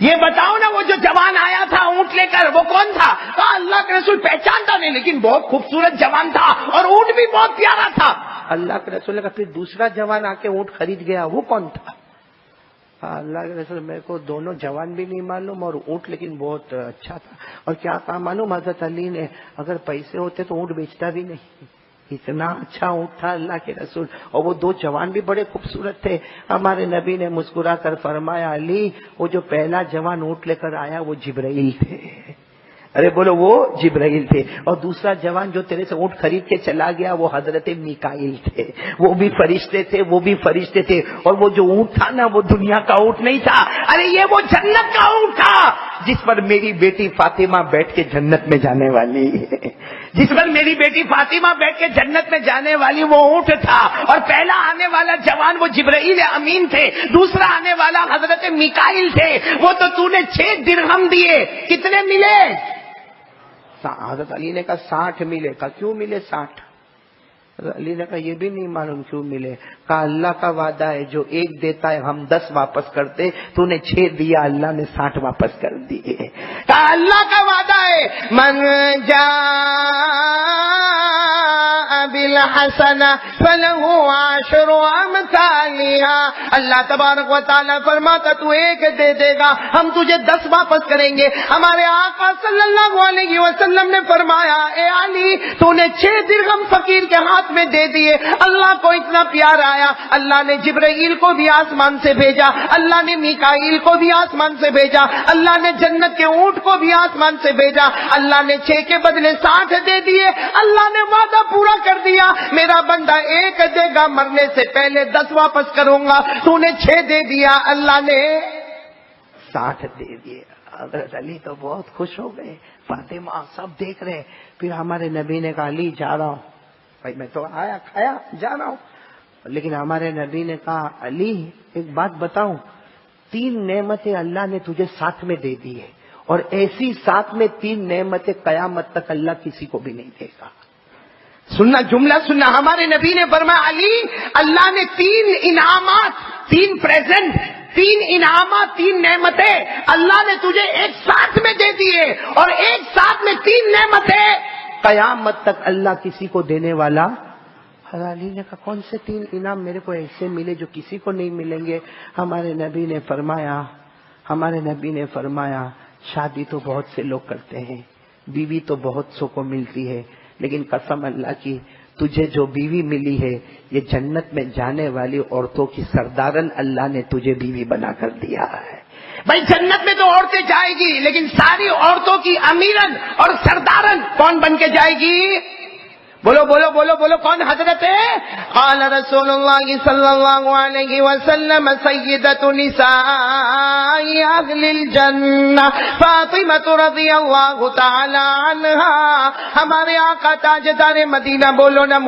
یہ بتاؤ نا وہ جو جوان آیا تھا اونٹ لے کر وہ کون تھا؟ کہا اللہ کے رسول پہچانتا نہیں لیکن بہت خوبصورت جوان تھا اور اونٹ بھی بہت پیارا تھا. اللہ کے رسول نے کہا پھر دوسرا جوان آ کے اونٹ خرید گیا وہ کون تھا؟ اللہ کے رسول میرے کو دونوں جوان بھی نہیں معلوم اور اونٹ لیکن بہت اچھا تھا. اور کیا کہا معلوم حضرت علی نے اگر پیسے ہوتے تو اونٹ بیچتا بھی نہیں, اتنا اچھا اونٹ تھا اللہ کے رسول. اور وہ دو جوان بھی بڑے خوبصورت تھے. ہمارے نبی نے مسکرا کر فرمایا علی وہ جو پہلا جوان اونٹ لے کر آیا وہ جبرائیل تھے. ارے بولو وہ جبرائیل تھے. اور دوسرا جوان جو تیرے سے اونٹ خرید کے چلا گیا وہ حضرت میکائیل تھے, وہ بھی فرشتے تھے, وہ بھی فرشتے تھے. اور وہ جو اونٹ تھا نا وہ دنیا کا اونٹ نہیں تھا, ارے یہ وہ جنت کا اونٹ تھا جس پر میری بیٹی فاطمہ بیٹھ کے جنت میں جانے والی ہے, جس پر میری بیٹی فاطمہ بیٹھ کے جنت میں جانے والی وہ اونٹ تھا. اور پہلا آنے والا جوان وہ جبرائیل امین تھے, دوسرا آنے والا حضرت میکائیل تھے. وہ تو نے 6 درہم دیے, کتنے ملے؟ حضرت علی نے کہا 60 ملے. کہا کیوں ملے 60؟ حضرت علی نے کہا یہ بھی نہیں معلوم کیوں ملے. کہا اللہ کا وعدہ ہے جو 1 دیتا ہے ہم 10 واپس کرتے, تو نے 6 دیا اللہ نے 60 واپس کر دیے. کہا اللہ کا وعدہ ہے من جاء بالحسنہ فلہ 10 امثالها. اللہ تبارک و تعالیٰ فرماتا تو 1 دے دے گا ہم تجھے 10 واپس کریں گے. ہمارے آقا صلی اللہ علیہ وسلم نے فرمایا اے علی تو نے 6 درہم فقیر کے ہاتھ میں دے دیے. اللہ کو اتنا پیار آیا, اللہ نے جبرائیل کو بھی آسمان سے بھیجا, اللہ نے میکائیل کو بھی آسمان سے بھیجا, اللہ نے جنت کے اونٹ کو بھی آسمان سے بھیجا. اللہ نے 6 کے بدلے 60 دے دیے. اللہ نے وعدہ پورا کر دیا, میرا بندہ 1 دے گا مرنے سے پہلے 10 واپس کروں گا. تو نے 6 دے دیا, اللہ نے 60 دے دیے. حضرت علی تو بہت خوش ہو گئے, فاطمہ سب دیکھ رہے. پھر ہمارے نبی نے کہا علی جا رہا ہوں, بھائی میں تو آیا کھایا جا رہا ہوں. لیکن ہمارے نبی نے کہا علی ایک بات بتاؤں, 3 نعمتیں اللہ نے تجھے ساتھ میں دے دی ہے اور ایسی ساتھ میں 3 نعمتیں قیامت تک اللہ کسی کو بھی نہیں دے گا. سننا جملہ سننا, ہمارے نبی نے فرمایا علی اللہ نے 3 انعامات 3 پریزنٹ 3 انعامات 3 نعمتیں اللہ نے تجھے ایک ساتھ میں دے دیے اور ایک ساتھ میں 3 نعمتیں قیامت تک اللہ کسی کو دینے والا. حضرت علی نے کہا کون سے 3 انعام میرے کو ایسے ملے جو کسی کو نہیں ملیں گے؟ ہمارے نبی نے فرمایا ہمارے نبی نے فرمایا شادی تو بہت سے لوگ کرتے ہیں، بیوی تو بہت سو کو ملتی ہے، لیکن قسم اللہ کی تجھے جو بیوی ملی ہے یہ جنت میں جانے والی عورتوں کی سردارن اللہ نے تجھے بیوی بنا کر دیا ہے۔ بھائی جنت میں تو عورتیں جائے گی، لیکن ساری عورتوں کی امیرن اور سردارن کون بن کے جائے گی؟ بولو بولو بولو بولو، کون حضرت ہے؟ قال رسول اللہ صلی اللہ علیہ وسلم سیدۃ نساء اہل الجنہ فاطمہ رضی اللہ تعالی عنہا۔ ہمارے آقا تاجدار مدینہ، بولو نا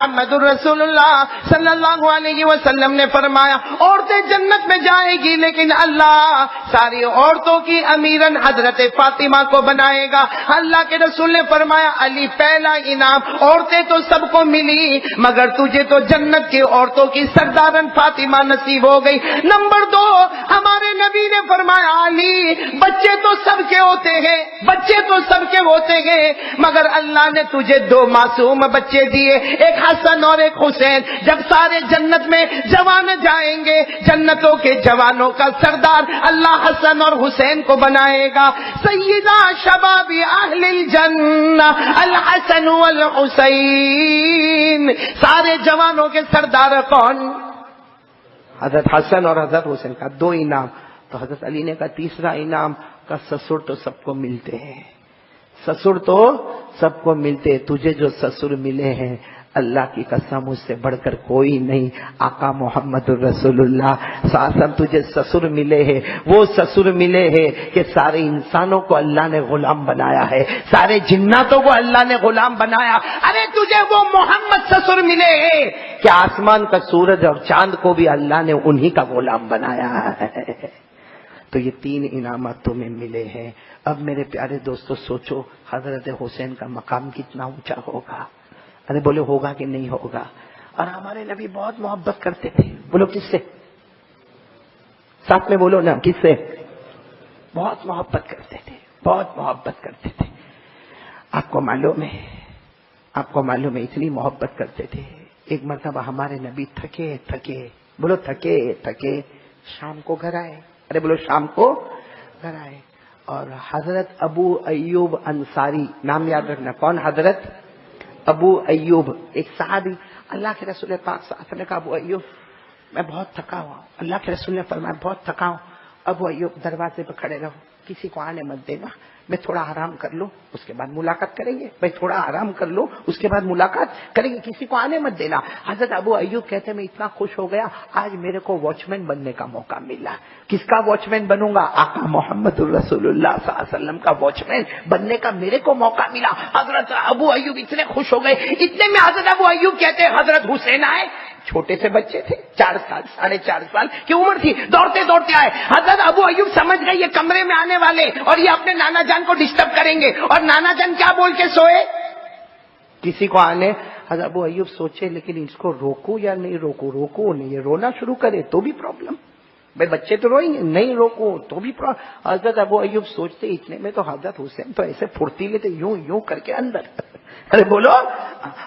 محمد الرسول اللہ صلی اللہ علیہ وسلم نے فرمایا عورتیں جنت میں جائے گی، لیکن اللہ ساری عورتوں کی امیرن حضرت فاطمہ کو بنائے گا۔ اللہ کے رسول نے فرمایا علی پہلا انعام، عورتیں تو سب کو ملی مگر تجھے تو جنت کی عورتوں کی سردارن فاطمہ نصیب ہو گئی۔ نمبر 2، ہمارے نبی نے فرمایا علی بچے تو سب کے ہوتے ہیں، بچے تو سب کے ہوتے ہیں، مگر اللہ نے تجھے 2 معصوم بچے دیے، ایک حسن اور ایک حسین۔ جب سارے جنت میں جوان جائیں گے، جنتوں کے جوانوں کا سردار اللہ حسن اور حسین کو بنائے گا۔ سیدہ شباب اہل الجنہ الحسن والحسین، سارے جوانوں کے سردار کون؟ حضرت حسن اور حضرت حسین کا 2 انعام۔ تو حضرت علی نے کہا تیسرا انعام کا سسر تو سب کو ملتے ہیں، سسر تو سب کو ملتے، تجھے جو سسر ملے ہیں اللہ کی قسم اس سے بڑھ کر کوئی نہیں، آقا محمد الرسول اللہ صلی اللہ علیہ وسلم تجھے سسر ملے ہیں، وہ سسر ملے ہیں کہ سارے انسانوں کو اللہ نے غلام بنایا ہے، سارے جناتوں کو اللہ نے غلام بنایا۔ ارے تجھے وہ محمد سسر ملے ہیں کہ آسمان کا سورج اور چاند کو بھی اللہ نے انہی کا غلام بنایا ہے۔ تو یہ 3 انعامات تمہیں ملے ہیں۔ اب میرے پیارے دوستو سوچو حضرت حسین کا مقام کتنا اونچا ہوگا۔ ارے بولے ہوگا کہ نہیں ہوگا؟ اور ہمارے نبی بہت محبت کرتے تھے، بولو کس سے؟ ساتھ میں بولو نا، کس سے؟ بہت محبت کرتے تھے، بہت محبت کرتے تھے۔ آپ کو معلوم ہے اتنی محبت کرتے تھے، ایک مرتبہ ہمارے نبی تھکے بولو تھکے شام کو گھر آئے، ارے بولو شام کو گھر آئے، اور حضرت ابو ایوب انصاری، نام یاد رکھنا، کون؟ حضرت ابو ایوب، ایک صحابی۔ اللہ کے رسول پاک صلی اللہ علیہ وسلم نے کہا ابو ایوب میں بہت تھکا ہوا ہوں۔ اللہ کے رسول نے فرمایا بہت تھکا ہوں۔ ابو ایوب دروازے پہ کھڑے رہو، کسی کو آنے مت دینا، میں تھوڑا آرام کر لوں اس کے بعد ملاقات کریں گے، میں تھوڑا آرام کر لوں اس کے بعد ملاقات کریں گے، کسی کو آنے مت دینا۔ حضرت ابو ایوب کہتے میں اتنا خوش ہو گیا آج میرے کو واچ مین بننے کا موقع ملا۔ کس کا واچ مین بنوں گا؟ آقا محمد الرسول اللہ صلی اللہ علیہ وسلم کا واچ مین بننے کا میرے کو موقع ملا۔ حضرت ابو ایوب اتنے خوش ہو گئے، اتنے میں حضرت ابو ایوب کہتے ہیں حضرت حسین آئے، چھوٹے سے بچے تھے، 4 سال 4.5 سال کی عمر تھی، دوڑتے دوڑتے آئے۔ حضرت ابو ایوب سمجھ گئے یہ کمرے میں آنے والے اور یہ اپنے نانا جان کو ڈسٹرب کریں گے، اور نانا جان کیا بول کے سوئے؟ کسی کو آنے۔ حضرت ابو ایوب سوچے لیکن اس کو روکوں یا نہیں روکوں نہیں، یہ رونا شروع کرے تو بھی پرابلم، بھائی بچے تو روئیں گے، نہیں روکوں تو بھی پرابلم۔ حضرت ابو ایوب سوچتے اتنے میں تو حضرت حسین تو ایسے پھرتیلے تھے، یوں کر کے اندر، ارے بولو۔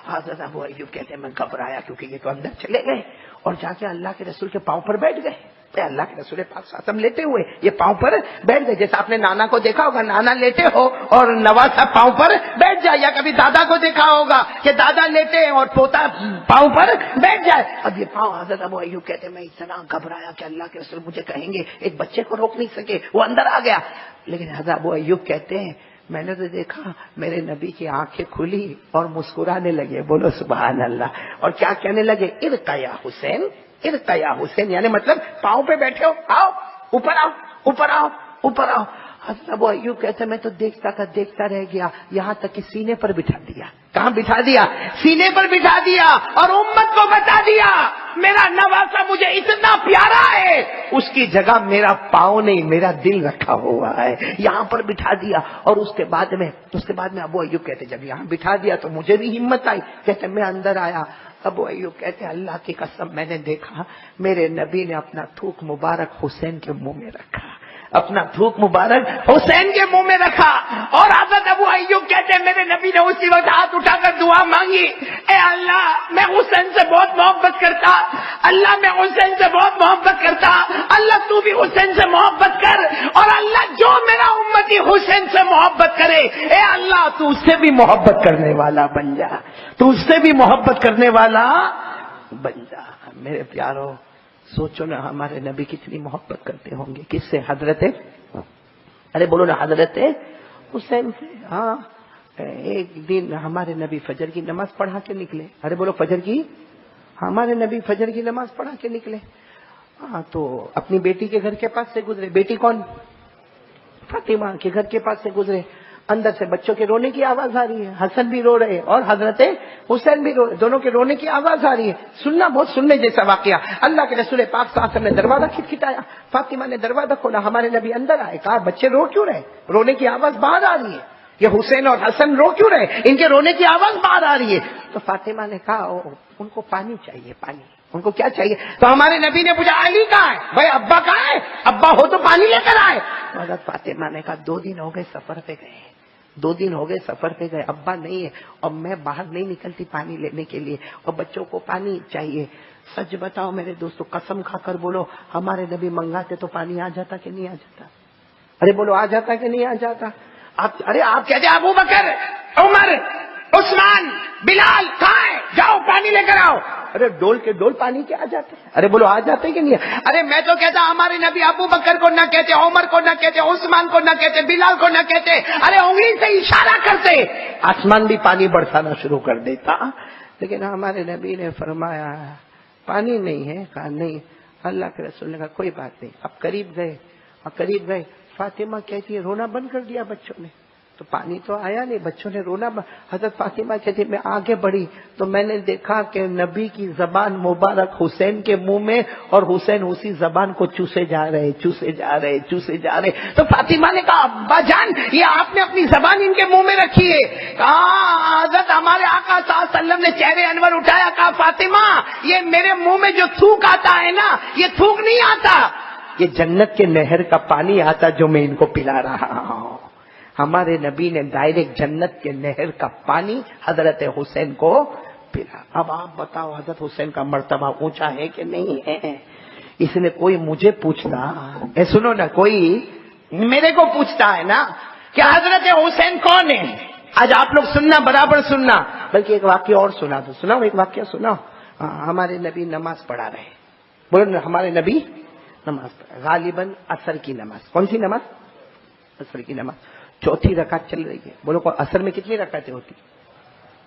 حضرت ابو ایوب کہتے ہیں میں گھبرایا کیونکہ یہ تو اندر چلے گئے اور جا کے اللہ کے رسول کے پاؤں پر بیٹھ گئے۔ اللہ کے رسول پاک صلی اللہ علیہ وسلم لیتے ہوئے یہ پاؤں پر بیٹھ گئے، جیسا آپ نے نانا کو دیکھا ہوگا، نانا لیٹے ہو اور نواز صاحب پاؤں پر بیٹھ جائے، یا کبھی دادا کو دیکھا ہوگا کہ دادا لیٹے اور پوتا پاؤں پر بیٹھ جائے۔ اب یہ پاؤں، حضرت ابو ایوب کہتے ہیں میں اتنا گھبرایا کہ اللہ کے رسول مجھے کہیں گے، ایک بچے کو روک نہیں سکے، وہ اندر آ گیا۔ لیکن حضرت ابو ایوب کہتے ہیں میں نے تو دیکھا میرے نبی کی آنکھیں کھلی اور مسکرانے لگے، بولو سبحان اللہ، اور کیا کہنے لگے؟ ارقا یا حسین، ارقا یا حسین، یعنی مطلب پاؤں پہ بیٹھے ہو، آؤ اوپر آؤ اوپر آؤ اوپر آؤ۔ حضرت ابو ایوب کہتے میں تو دیکھتا رہ گیا، یہاں تک کہ سینے پر بٹھا دیا۔ کہاں بٹھا دیا؟ سینے پر بٹھا دیا، اور امت کو بتا دیا میرا نواسا مجھے اتنا پیارا ہے، اس کی جگہ میرا پاؤں نہیں میرا دل رکھا ہوا ہے، یہاں پر بٹھا دیا۔ اور اس کے بعد میں ابو ایوب کہتے جب یہاں بٹھا دیا تو مجھے بھی ہمت آئی، کہتے میں اندر آیا۔ ابو ایوب کہتے اللہ کی قسم میں نے دیکھا میرے نبی نے اپنا تھوک مبارک حسین کے منہ میں رکھا، اپنا تھوک مبارک حسین کے منہ میں رکھا اور حضرت ابو ایوب کہتے ہیں میرے نبی نے اسی وقت ہاتھ اٹھا کر دعا مانگی، اے اللہ میں حسین سے بہت محبت کرتا، اللہ میں حسین سے بہت محبت کرتا، اللہ تو بھی حسین سے محبت کر، اور اللہ جو میرا امتی حسین سے محبت کرے اے اللہ تو اس سے بھی محبت کرنے والا بن جا، تو اس سے بھی محبت کرنے والا بن جا۔ میرے پیارو سوچو نا ہمارے نبی کتنی محبت کرتے ہوں گے، کس سے؟ حضرت ارے بولو نا حضرت حسین سے۔ ہاں ایک دن ہمارے نبی فجر کی نماز پڑھا کے نکلے، ارے بولو فجر کی، ہمارے نبی فجر کی نماز پڑھا کے نکلے، ہاں تو اپنی بیٹی کے گھر کے پاس سے گزرے، بیٹی کون؟ فاطمہ کے گھر کے پاس سے گزرے، اندر سے بچوں کے رونے کی آواز آ رہی ہے، حسن بھی رو رہے اور حضرت حسین بھی رو رہے، دونوں کے رونے کی آواز آ رہی ہے، سننا بہت سننے جیسا واقعہ۔ اللہ کے رسول پاک صلی اللہ علیہ وسلم نے دروازہ کھٹکھٹایا، فاطمہ نے دروازہ کھولا، ہمارے نبی اندر آئے، کہا بچے رو کیوں رہے؟ رونے کی آواز باہر آ رہی ہے، یہ حسین اور حسن رو کیوں رہے؟ ان کے رونے کی آواز باہر آ رہی ہے۔ تو فاطمہ نے کہا ان کو پانی چاہیے، پانی، ان کو کیا چاہیے؟ تو ہمارے نبی نے پوچھا علی کہاں ہے؟ بھائی ابا کہاں ہے؟ ابا ہو تو پانی لے کر آئے۔ حضرت فاطمہ نے کہا 2 دن ہو گئے سفر پہ گئے، 2 دن ہو گئے سفر پہ گئے، ابا نہیں ہے اور میں باہر نہیں نکلتی پانی لینے کے لیے اور بچوں کو پانی چاہیے۔ سچ بتاؤ میرے دوستو، قسم کھا کر بولو ہمارے نبی منگاتے تو پانی آ جاتا کہ نہیں آ جاتا؟ ارے بولو آ جاتا کہ نہیں آ جاتا؟ آپ کہتے ہیں ابو بکر، عمر، عثمان، بلال کہاں ہے؟ جاؤ پانی لے کر آؤ۔ ارے ڈول کے ڈول پانی کے آ جاتے ہیں، ارے بولو آ جاتے کہ نہیں؟ ارے میں تو کہتا ہمارے نبی ابو بکر کو نہ کہتے، عمر کو نہ کہتے، عثمان کو نہ کہتے، بلال کو نہ کہتے، ارے انگلی سے اشارہ کرتے، آسمان بھی پانی برسانا شروع کر دیتا۔ لیکن ہمارے نبی نے فرمایا پانی نہیں ہے، کہا نہیں۔ اللہ کے رسول نے کہا کوئی بات نہیں، اب قریب گئے اور قریب گئے، فاطمہ کہتی ہے رونا بند کر دیا بچوں نے، تو پانی تو آیا نہیں، بچوں نے رونا حضرت فاطمہ کہتی میں آگے بڑھی تو میں نے دیکھا کہ نبی کی زبان مبارک حسین کے منہ میں اور حسین اسی زبان کو چوسے جا رہے، چوسے جا رہے، چوسے جا رہے۔ تو فاطمہ نے کہا ابا جان یہ آپ نے اپنی زبان ان کے منہ میں رکھی ہے؟ کہا حضرت ہمارے آقا صلی اللہ علیہ وسلم نے چہرے انور اٹھایا، کہا فاطمہ یہ میرے منہ میں جو تھوک آتا ہے نا یہ تھوک نہیں آتا، یہ جنت کے نہر کا پانی آتا جو میں ان کو پلا رہا ہوں۔ ہمارے نبی نے ڈائریکٹ جنت کے نہر کا پانی حضرت حسین کو پلا۔ اب آپ بتاؤ حضرت حسین کا مرتبہ اونچا ہے کہ نہیں ہے؟ اس لیے کوئی مجھے پوچھتا، اے سنو نا، کوئی میرے کو پوچھتا ہے نا کہ حضرت حسین کون ہے، آج آپ لوگ سننا، برابر سننا، بلکہ ایک واقعہ اور سنا دو، سناؤ ایک واقعہ سناؤ۔ ہمارے نبی نماز پڑھا رہے، بولو ہمارے نبی نماز پڑھا، غالباً عصر کی نماز۔ کون سی نماز؟ عصر کی نماز، چوتھی رکعت چل رہی ہے، بولو عصر میں کتنی رکعتیں ہوتی؟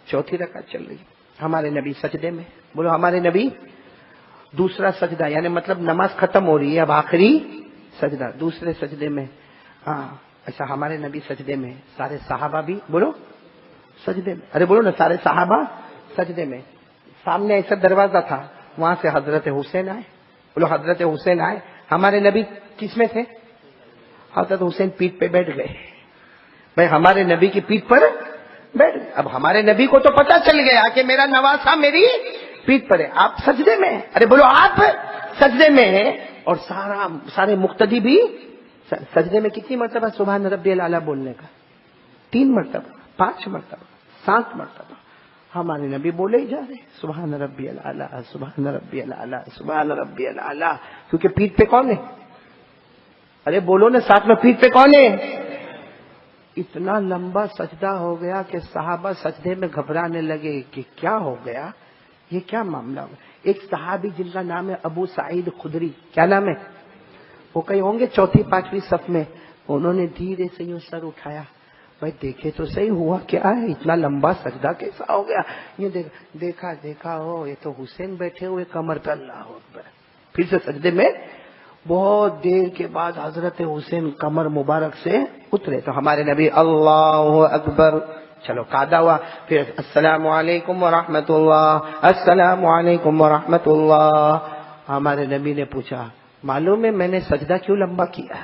چوتھی رکعت چل رہی ہے، ہمارے نبی سجدے میں، بولو ہمارے نبی دوسرا سجدہ، یعنی مطلب نماز ختم ہو رہی ہے اب آخری سجدہ، دوسرے سجدے میں۔ ہاں ایسا ہمارے نبی سجدے میں، سارے صحابہ بھی بولو سجدے میں، ارے بولو نا سارے صحابہ سجدے میں۔ سامنے ایسا دروازہ تھا، وہاں سے حضرت حسین آئے، بولو حضرت حسین آئے۔ ہمارے نبی کس میں تھے؟ حضرت حسین پیٹھ پہ بیٹھ گئے، بھائی ہمارے نبی کی پیٹھ پر بیٹھ گئے۔ اب ہمارے نبی کو تو پتا چل گیا کہ میرا نواسا میری پیٹھ پر ہے، آپ سجدے میں، ارے بولو آپ سجدے میں ہیں، اور سارے مقتدی بھی سجدے میں۔ کتنی مرتبہ سبحان ربی الاعلیٰ بولنے کا؟ 3 مرتبہ، 5 مرتبہ، 7 مرتبہ ہمارے نبی بولے ہی جا رہے سبحان ربی الاعلیٰ، سبحان ربی الاعلیٰ، سبحان ربی الاعلیٰ، کیونکہ پیٹھ پہ کون ہے؟ ارے بولو نا ساتھ میں، پیٹھ پہ کون ہے؟ اتنا لمبا سجدہ ہو گیا کہ صحابہ سجدے میں گھبرانے لگے کہ کیا ہو گیا، یہ کیا معاملہ ہو گیا۔ ایک صحابی جن کا نام ہے ابو سعید خدری، کیا نام ہے؟ وہ کہیں ہوں گے 4 5ویں صف میں، انہوں نے دھیرے سے یوں سر اٹھایا، بھائی دیکھے تو صحیح ہوا کیا ہے، اتنا لمبا سجدہ کیسا ہو گیا؟ یہ دیکھا ہو یہ تو حسین بیٹھے ہوئے کمر پہ، اللہ اکبر۔ پھر سے سجدے میں، بہت دیر کے بعد حضرت حسین کمر مبارک سے اترے تو ہمارے نبی اللہ اکبر، چلو قاعدہ ہوا، پھر السلام علیکم ورحمۃ اللہ، السلام علیکم ورحمۃ اللہ۔ ہمارے نبی نے پوچھا معلوم ہے میں نے سجدہ کیوں لمبا کیا؟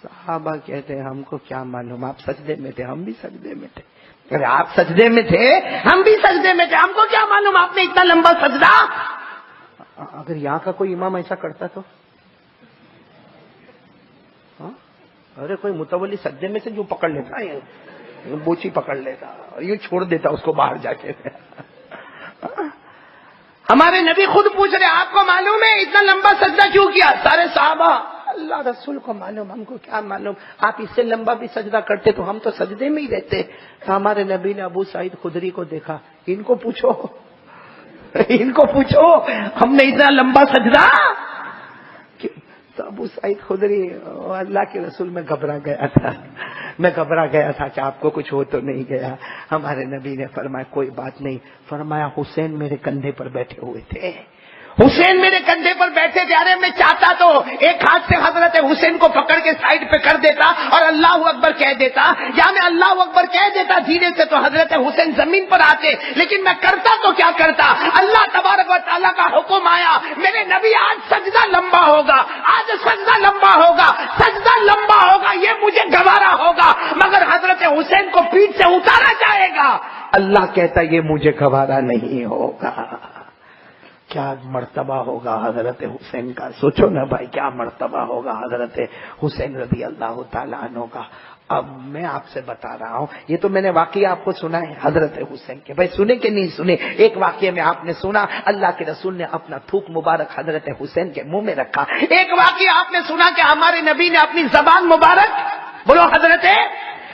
صحابہ کہتے ہیں ہم کو کیا معلوم، آپ سجدے میں تھے، ہم بھی سجدے میں تھے۔ اگر آپ سجدے میں تھے ہم بھی سجدے میں تھے، ہم کو کیا معلوم آپ نے اتنا لمبا سجدہ۔ اگر یہاں کا کوئی امام ایسا کرتا تو ارے کوئی متولی سجدے میں سے جو پکڑ لیتا ہے بوچی پکڑ لیتا اور یہ چھوڑ دیتا اس کو باہر جا کے. ہمارے نبی خود پوچھ رہے آپ کو معلوم ہے اتنا لمبا سجدہ کیوں کیا؟ سارے صحابہ اللہ رسول کو معلوم، ہم کو کیا معلوم، آپ اس سے لمبا بھی سجدہ کرتے تو ہم تو سجدے میں ہی رہتے. تو ہمارے نبی نے ابو سعید خدری کو دیکھا، ان کو پوچھو ہم نے اتنا لمبا سجدہ. تو ابو سعید خدری اللہ کے رسول میں گھبرا گیا تھا کہ آپ کو کچھ ہو تو نہیں گیا. ہمارے نبی نے فرمایا کوئی بات نہیں. فرمایا حسین میرے کندھے پر بیٹھے ہوئے تھے، ارے میں چاہتا تو ایک ہاتھ سے حضرت حسین کو پکڑ کے سائڈ پہ کر دیتا اور اللہ اکبر کہہ دیتا، یا میں اللہ اکبر کہہ دیتا دھیرے سے تو حضرت حسین زمین پر آتے، لیکن میں کرتا تو کیا کرتا. اللہ تبارک و تعالیٰ کا حکم آیا میرے نبی آج سجدہ لمبا ہوگا، یہ مجھے گوارا ہوگا، مگر حضرت حسین کو پیٹھ سے اتارا جائے گا. اللہ کہتا یہ مجھے گوارا نہیں ہوگا. کیا مرتبہ ہوگا حضرت حسین کا، سوچو نا بھائی کیا مرتبہ ہوگا حضرت حسین رضی اللہ تعالیٰ عنہ کا. اب میں آپ سے بتا رہا ہوں، یہ تو میں نے واقعہ آپ کو سنا ہے حضرت حسین کے، بھائی سنے کہ نہیں سنے؟ ایک واقعے میں آپ نے سنا اللہ کے رسول نے اپنا تھوک مبارک حضرت حسین کے منہ میں رکھا. ایک واقعہ آپ نے سنا کہ ہمارے نبی نے اپنی زبان مبارک بولو حضرت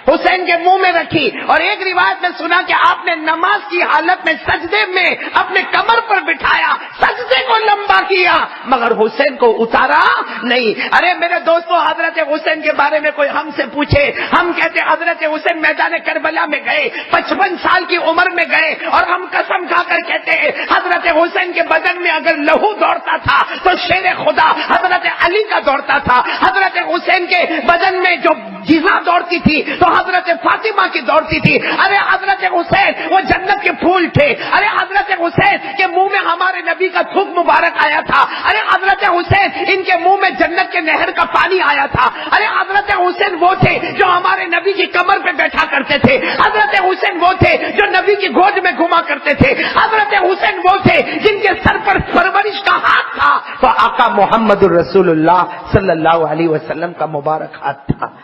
حسین کے منہ میں رکھی. اور ایک روایت میں سنا کہ آپ نے نماز کی حالت میں سجدے میں اپنے کمر پر بٹھایا، سجدے کو لمبا کیا مگر حسین کو اتارا نہیں. ارے میرے دوستو حضرت حسین کے بارے میں کوئی ہم سے پوچھے، ہم کہتے حضرت حسین میدان کربلا میں گئے، 55 سال کی عمر میں گئے، اور ہم قسم کھا کر کہتے ہیں حضرت حسین کے بدن میں اگر لہو دوڑتا تھا تو شیر خدا حضرت علی کا دوڑتا تھا. حضرت حسین کے بدن میں جو جزا دوڑتی تھی تو حضرت فاطمہ کی دوڑتی تھی. ارے حضرت حسین وہ جنت کے پھول تھے. ارے حضرت حسین کے منہ میں ہمارے نبی کا تھوک مبارک آیا تھا. ارے حضرت حسین ان کے منہ میں جنت کے نہر کا پانی آیا تھا. ارے حضرت حسین وہ تھے جو ہمارے نبی کی کمر پہ بیٹھا کرتے تھے. حضرت حسین وہ تھے جو نبی کی گود میں گھما کرتے تھے. حضرت حسین وہ تھے جن کے سر پر پرورش کا ہاتھ تھا تو آقا محمد الرسول اللہ صلی اللہ علیہ وسلم کا مبارک ہاتھ تھا.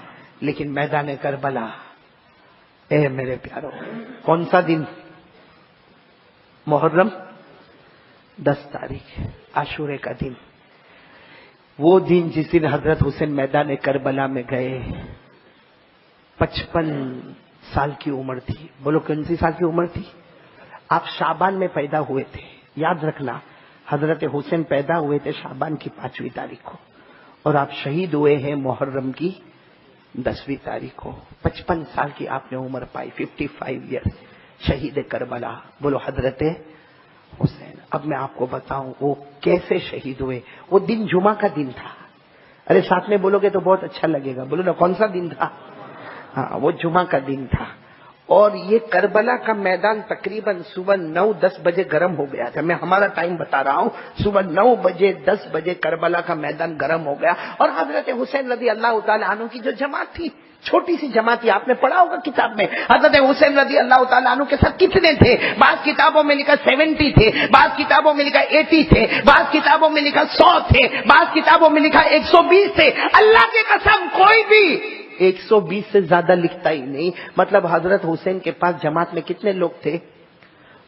لیکن میدان کربلا اے میرے پیارو کون سا دن؟ محرم 10 تاریخ عاشورے کا دن. وہ دن جس دن حضرت حسین میدان کربلا میں گئے 55 سال کی عمر تھی. بولو کون سی سال کی عمر تھی؟ آپ شعبان میں پیدا ہوئے تھے، یاد رکھنا حضرت حسین پیدا ہوئے تھے شعبان کی 5ویں تاریخ کو اور آپ شہید ہوئے ہیں محرم کی 10ویں تاریخ کو. 55 سال کی آپ نے عمر پائی، 55 ایئرس، شہید کربلا. بولو حضرت حسین. اب میں آپ کو بتاؤں وہ کیسے شہید ہوئے. وہ دن جمعہ کا دن تھا. ارے ساتھ میں بولو گے تو بہت اچھا لگے گا. بولو نا کون سا دن تھا؟ ہاں وہ جمعہ کا دن تھا. اور یہ کربلا کا میدان تقریباً صبح 9-10 بجے گرم ہو گیا تھا. میں ہمارا ٹائم بتا رہا ہوں، صبح 9 بجے 10 بجے کربلا کا میدان گرم ہو گیا. اور حضرت حسین رضی اللہ تعالیٰ عنہ کی جو جماعت تھی، چھوٹی سی جماعت تھی، آپ نے پڑھا ہوگا کتاب میں حضرت حسین رضی اللہ تعالیٰ عنہ کے ساتھ کتنے تھے. بعض کتابوں میں لکھا 70 تھے، بعض کتابوں میں لکھا 80 تھے، بعض کتابوں میں لکھا 100 تھے، بعض کتابوں میں لکھا 120 تھے. اللہ کی قسم کوئی بھی 120 سے زیادہ لکھتا ہی نہیں. مطلب حضرت حسین کے پاس جماعت میں کتنے لوگ تھے؟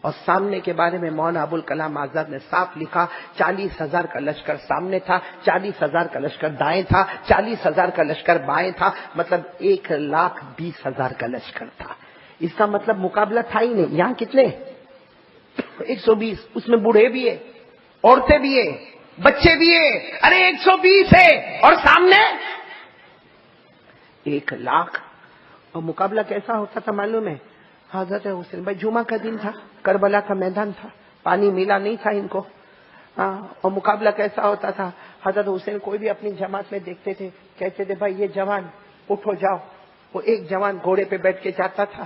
اور سامنے کے بارے میں مولانا ابوالکلام آزاد نے صاف لکھا 40,000 کا لشکر سامنے تھا، 40,000 کا لشکر دائیں تھا، 40,000 کا لشکر بائیں تھا. مطلب 1,20,000 کا لشکر تھا. اس کا مطلب مقابلہ تھا ہی نہیں. یہاں کتنے؟ 120. اس میں بوڑھے بھی ہیں، عورتیں بھی ہیں، بچے بھی ہیں. ارے 120 ہے اور سامنے 1,00,000. اور مقابلہ کیسا ہوتا تھا معلوم ہے؟ حضرت حسین بھائی جمعہ کا دن تھا، کربلا کا میدان تھا، پانی ملا نہیں تھا ان کو. اور مقابلہ کیسا ہوتا تھا؟ حضرت حسین کوئی بھی اپنی جماعت میں دیکھتے تھے، کہتے تھے بھائی یہ جوان اٹھو جاؤ. وہ ایک جوان گھوڑے پہ بیٹھ کے جاتا تھا.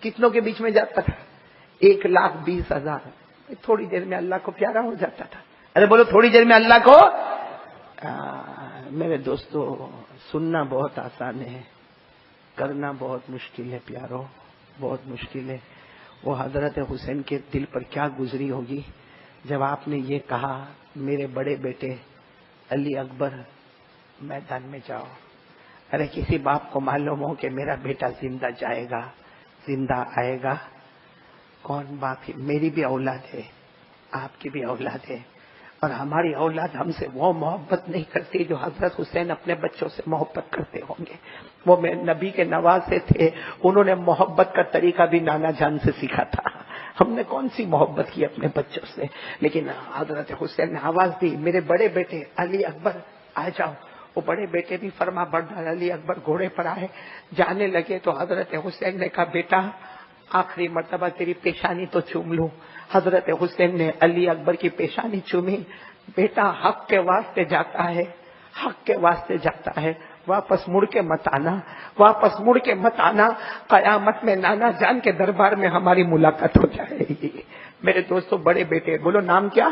کتنوں کے بیچ میں جاتا تھا؟ 1,20,000. تھوڑی دیر میں اللہ کو پیارا ہو جاتا تھا. ارے بولو تھوڑی دیر میں اللہ کو. میرے دوستو سننا بہت آسان ہے، کرنا بہت مشکل ہے پیارو، بہت مشکل ہے. وہ حضرت حسین کے دل پر کیا گزری ہوگی جب آپ نے یہ کہا میرے بڑے بیٹے علی اکبر میدان میں جاؤ. ارے کسی باپ کو معلوم ہو کہ میرا بیٹا زندہ جائے گا زندہ آئے گا؟ کون باپ؟ میری بھی اولاد ہے، آپ کی بھی اولاد ہے، اور ہماری اولاد ہم سے وہ محبت نہیں کرتی جو حضرت حسین اپنے بچوں سے محبت کرتے ہوں گے۔ وہ نبی کے نواسے تھے، انہوں نے محبت کا طریقہ بھی نانا جان سے سیکھا تھا۔ ہم نے کون سی محبت کی اپنے بچوں سے؟ لیکن حضرت حسین نے آواز دی، میرے بڑے بیٹے علی اکبر آ جاؤ۔ وہ بڑے بیٹے بھی فرما بردار علی اکبر گھوڑے پر آئے، جانے لگے تو حضرت حسین نے کہا بیٹا آخری مرتبہ تیری پیشانی تو چوم لوں۔ حضرت حسین نے علی اکبر کی پیشانی چومی۔ بیٹا حق کے واسطے جاتا ہے، حق کے واسطے جاتا ہے، واپس مڑ کے مت آنا، واپس مڑ کے مت آنا، قیامت میں نانا جان کے دربار میں ہماری ملاقات ہو جائے گی۔ میرے دوستوں بڑے بیٹے، بولو نام کیا؟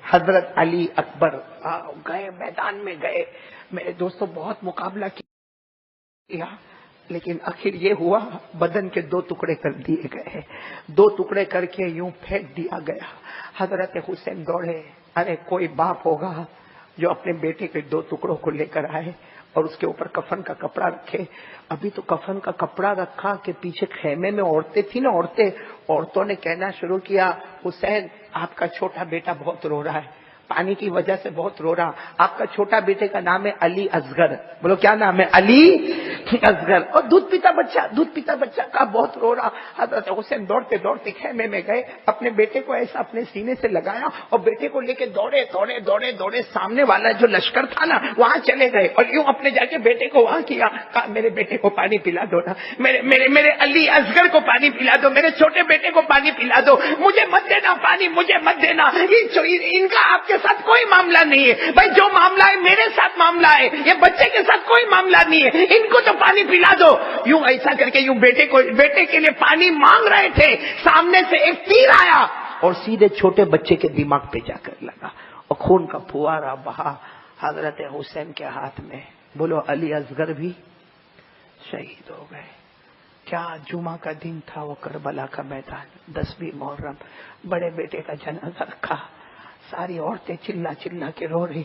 حضرت علی اکبر گئے، میدان میں گئے۔ میرے دوستوں بہت مقابلہ کیا، لیکن آخر یہ ہوا بدن کے 2 ٹکڑے کر دیے گئے، 2 ٹکڑے کر کے یوں پھینک دیا گیا۔ حضرت حسین دوڑے، ارے کوئی باپ ہوگا جو اپنے بیٹے کے 2 ٹکڑوں کو لے کر آئے اور اس کے اوپر کفن کا کپڑا رکھے۔ ابھی تو کفن کا کپڑا رکھا کہ پیچھے خیمے میں عورتیں تھیں نا، عورتوں نے کہنا شروع کیا حسین آپ کا چھوٹا بیٹا بہت رو رہا ہے، پانی کی وجہ سے بہت رو رہا، آپ کا چھوٹا بیٹے کا نام ہے علی اصغر۔ بولو کیا نام ہے؟ علی اصغر۔ اور دودھ پیتا بچہ کا بہت رو رہا۔ حضرت حسین دوڑتے دوڑتے خیمے میں گئے، اپنے بیٹے کو ایسا اپنے سینے سے لگایا اور بیٹے کو لے کے دوڑے سامنے والا جو لشکر تھا نا وہاں چلے گئے، اور یوں اپنے جا کے بیٹے کو وہاں کیا، کہا میرے بیٹے کو پانی پلا دو نا، میرے علی اصغر کو پانی پلا دو، میرے چھوٹے بیٹے کو پانی پلا دو، مجھے مت دینا پانی، مجھے مت دینا، ان کا آپ کے ساتھ کوئی معاملہ نہیں ہے بھائی، جو معاملہ ہے میرے ساتھ معاملہ ہے، یہ بچے کے ساتھ کوئی معاملہ نہیں ہے، ان کو تو پانی پلا دو۔ یوں ایسا کر کے یوں بیٹے کے لیے پانی مانگ رہے تھے، سامنے سے ایک تیر آیا اور سیدھے چھوٹے بچے کے دماغ پہ جا کر لگا اور خون کا پھوارا بہا حضرت حسین کے ہاتھ میں۔ بولو علی اصغر بھی شہید ہو گئے۔ کیا جمعہ کا دن تھا، وہ کربلا کا میدان، 10ویں محرم، بڑے بیٹے کا جنازہ رکھا، ساری عورتیں چلا کے رو رہی۔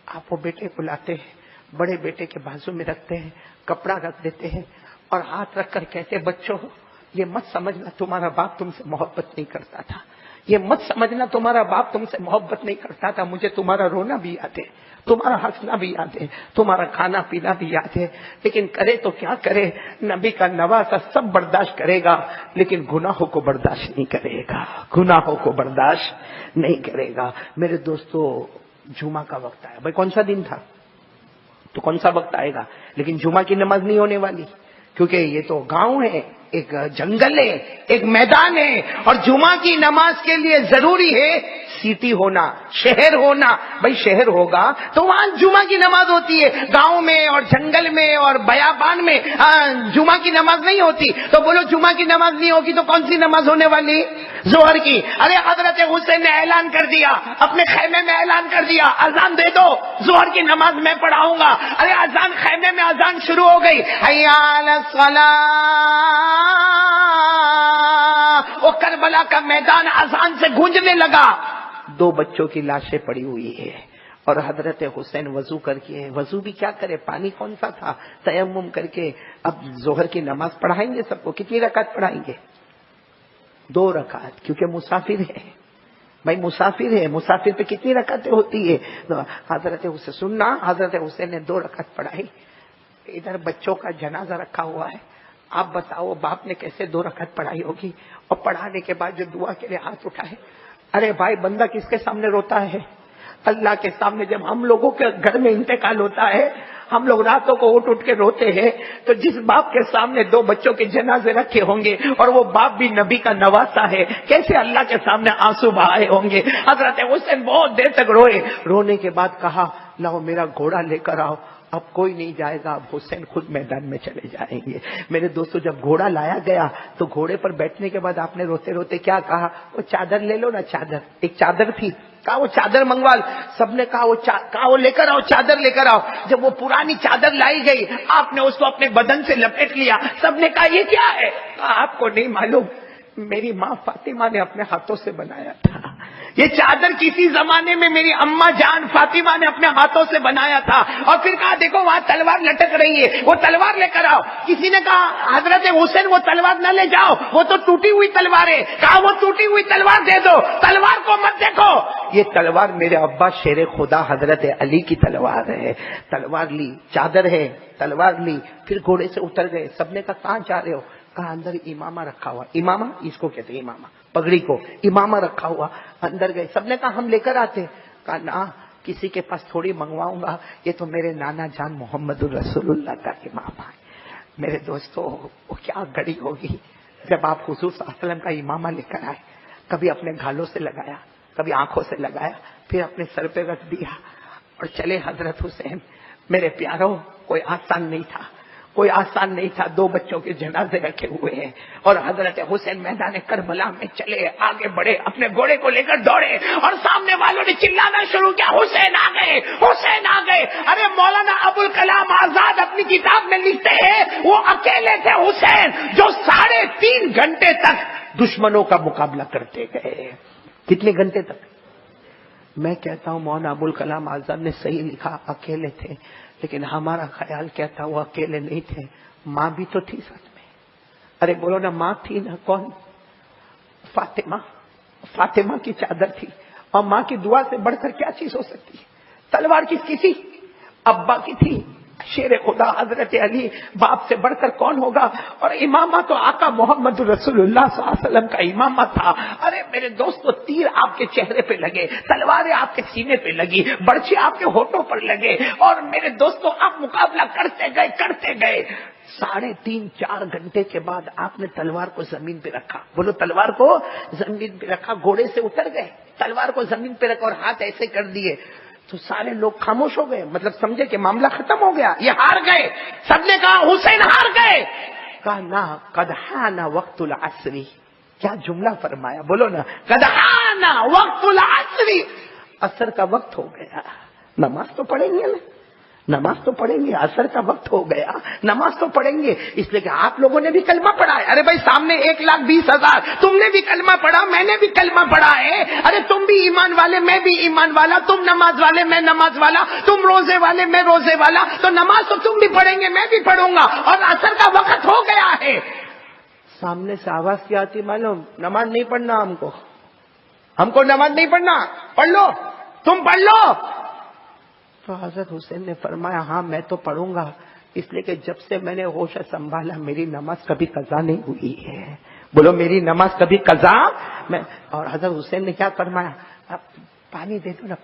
آپ وہ بیٹے کو لاتے ہیں، بڑے بیٹے کے بازو میں رکھتے ہیں، کپڑا رکھ دیتے ہیں اور ہاتھ رکھ کر کہتے بچوں یہ مت سمجھنا تمہارا باپ تم سے محبت نہیں کرتا تھا، یہ مت سمجھنا تمہارا باپ تم سے محبت نہیں کرتا تھا، مجھے تمہارا رونا بھی یاد ہے، تمہارا ہنسنا بھی یاد ہے، تمہارا کھانا پینا بھی یاد ہے، لیکن کرے تو کیا کرے، نبی کا نواسا سب برداشت کرے گا لیکن گناہوں کو برداشت نہیں کرے گا، گناہوں کو برداشت نہیں کرے گا۔ میرے دوستو جمعہ کا وقت آیا، بھائی کون سا دن تھا تو کون سا وقت آئے گا، لیکن جمعہ کی نماز نہیں ہونے والی، کیونکہ یہ تو گاؤں ہے، ایک جنگل ہے، ایک میدان ہے، اور جمعہ کی نماز کے لیے ضروری ہے سٹی ہونا، شہر ہونا۔ بھائی شہر ہوگا تو وہاں جمعہ کی نماز ہوتی ہے، گاؤں میں اور جنگل میں اور بیابان میں جمعہ کی نماز نہیں ہوتی۔ تو بولو جمعہ کی نماز نہیں ہوگی تو کون سی نماز ہونے والی؟ ظہر کی۔ ارے حضرت حسین نے اعلان کر دیا، اپنے خیمے میں اعلان کر دیا اذان دے دو، ظہر کی نماز میں پڑھاؤں گا۔ ارے اذان، خیمے میں اذان شروع ہو گئی، حی علی الصلاۃ، وہ کربلا کا میدان اذان سے گونجنے لگا۔ 2 بچوں کی لاشیں پڑی ہوئی ہے اور حضرت حسین وضو کر کے، وضو بھی کیا کرے، پانی کون سا تھا، تیمم کر کے اب ظہر کی نماز پڑھائیں گے سب کو۔ کتنی رکعت پڑھائیں گے؟ 2 رکعت، کیونکہ مسافر ہے بھائی، مسافر ہے، مسافر پہ کتنی رکعتیں ہوتی ہے؟ حضرت حسین سننا، حضرت حسین نے 2 رکعت پڑھائی۔ ادھر بچوں کا جنازہ رکھا ہوا ہے، آپ بتاؤ باپ نے کیسے 2 رکعت پڑھائی ہوگی؟ اور پڑھانے کے بعد جو دعا کے لیے ہاتھ اٹھائے، ارے بھائی بندہ کس کے سامنے روتا ہے؟ اللہ کے سامنے۔ جب ہم لوگوں کے گھر میں انتقال ہوتا ہے، ہم لوگ راتوں کو اٹھ کے روتے ہیں، تو جس باپ کے سامنے 2 بچوں کے جنازے رکھے ہوں گے اور وہ باپ بھی نبی کا نواسا ہے، کیسے اللہ کے سامنے آنسو بہائے ہوں گے۔ حضرت حسین بہت دیر تک روئے، رونے کے بعد کہا لاؤ میرا گھوڑا لے کر آؤ۔ اب کوئی نہیں جائے گا، اب حسین خود میدان میں چلے جائیں گے۔ میرے دوستو جب گھوڑا لایا گیا تو گھوڑے پر بیٹھنے کے بعد آپ نے روتے روتے کیا کہا؟ وہ چادر لے لو نا، چادر، ایک چادر تھی، کہا وہ چادر منگوا، سب نے کہا وہ لے کر آؤ، چادر لے کر آؤ۔ جب وہ پرانی چادر لائی گئی آپ نے اس کو اپنے بدن سے لپیٹ لیا، سب نے کہا یہ کیا ہے؟ کہا آپ کو نہیں معلوم، میری ماں فاطمہ نے اپنے ہاتھوں سے بنایا تھا، یہ چادر کسی زمانے میں میری اما جان فاطمہ نے اپنے ہاتھوں سے بنایا تھا، اور پھر کہا دیکھو وہاں تلوار لٹک رہی ہے، وہ تلوار لے کر آؤ۔ کسی نے کہا حضرت حسین وہ تلوار نہ لے جاؤ، وہ تو ٹوٹی ہوئی تلوار ہے۔ کہا وہ ٹوٹی ہوئی تلوار دے دو، تلوار کو مت دیکھو، یہ تلوار میرے ابا شیر خدا حضرت علی کی تلوار ہے۔ تلوار لی، چادر ہے، تلوار لی، پھر گھوڑے سے اتر گئے۔ سب نے کہا کہاں جا رہے ہو؟ کہا اندر امامہ رکھا ہوا۔ امامہ اس کو کہتے ہیں، امامہ پگڑی کو امامہ رکھا ہوا۔ اندر گئے، سب نے کہا ہم لے کر آتے۔ کہا نہ، کسی کے پاس تھوڑی منگواؤں گا، یہ تو میرے نانا جان محمد الرسول اللہ کا امامہ ہے۔ میرے دوستو وہ کیا گھڑی ہوگی جب آپ حضور صلی اللہ علیہ وسلم کا امامہ لے کر آئے، کبھی اپنے گھالوں سے لگایا، کبھی آنکھوں سے لگایا، پھر اپنے سر پہ رکھ دیا اور چلے حضرت حسین۔ میرے پیاروں، کوئی آسان نہیں تھا، کوئی آسان نہیں تھا۔ 2 بچوں کے جنازے رکھے ہوئے ہیں اور حضرت حسین میدان کربلا میں چلے، آگے بڑھے، اپنے گھوڑے کو لے کر دوڑے اور سامنے والوں نے چلانا شروع کیا، حسین آ گئے، حسین آ گئے۔ ارے مولانا ابوالکلام آزاد اپنی کتاب میں لکھتے ہیں وہ اکیلے تھے حسین جو 3.5 گھنٹے تک دشمنوں کا مقابلہ کرتے گئے۔ کتنے گھنٹے تک؟ میں کہتا ہوں مولانا ابوالکلام آزاد نے صحیح لکھا، اکیلے تھے، لیکن ہمارا خیال کیا تھا وہ اکیلے نہیں تھے، ماں بھی تو تھی ساتھ میں۔ ارے بولو نا، ماں تھی نا، کون؟ فاطمہ۔ فاطمہ کی چادر تھی، اور ماں کی دعا سے بڑھ کر کیا چیز ہو سکتی ہے؟ تلوار کس کی تھی؟ ابا کی تھی، شیر خدا حضرت علی، باپ سے بڑھ کر کون ہوگا؟ اور امامہ تو آقا محمد رسول اللہ صلی اللہ علیہ وسلم کا امامہ تھا۔ ارے میرے دوستو، تیر آپ کے چہرے پہ لگے، تلواریں آپ کے سینے پہ لگی، برچے آپ کے ہونٹوں پر لگے، اور میرے دوستو آپ مقابلہ کرتے گئے کرتے گئے۔ 3.5-4 گھنٹے کے بعد آپ نے تلوار کو زمین پہ رکھا۔ بولو، تلوار کو زمین پہ رکھا، گھوڑے سے اتر گئے، تلوار کو زمین پہ رکھا اور ہاتھ ایسے کر دیے تو سارے لوگ خاموش ہو گئے، مطلب سمجھے کہ معاملہ ختم ہو گیا، یہ ہار گئے۔ سب نے کہا حسین ہار گئے۔ کہا نہ، قد حان وقت العصر۔ کیا جملہ فرمایا، بولو نا، قد حان وقت العصر، عصر کا وقت ہو گیا۔ نماز تو پڑھیں گے نا، نماز تو پڑھیں گے، عصر کا وقت ہو گیا، نماز تو پڑھیں گے، اس لیے کہ آپ لوگوں نے بھی کلمہ پڑھا ہے۔ ارے بھائی، سامنے 1,20,000، تم نے بھی کلمہ پڑھا، میں نے بھی کلمہ پڑھا ہے۔ ارے تم بھی ایمان والے، میں بھی ایمان والا، تم نماز والے، میں نماز والا، تم روزے والے، میں روزے والا، تو نماز تو تم بھی پڑھیں گے، میں بھی پڑھوں گا، اور عصر کا وقت ہو گیا ہے۔ سامنے سے آواز کیا آتی معلوم؟ نماز نہیں پڑھنا ہم کو نماز نہیں پڑھنا، پڑھ لو، تم پڑھ لو۔ تو حضرت حسین نے فرمایا ہاں میں تو پڑھوں گا، اس لیے کہ جب سے میں نے ہوش سنبھالا میری نماز کبھی قضا نہیں ہوئی ہے۔ بولو، میری نماز کبھی قضا میں۔ اور حضرت حسین نے کیا فرمایا، پانی دے دو نا،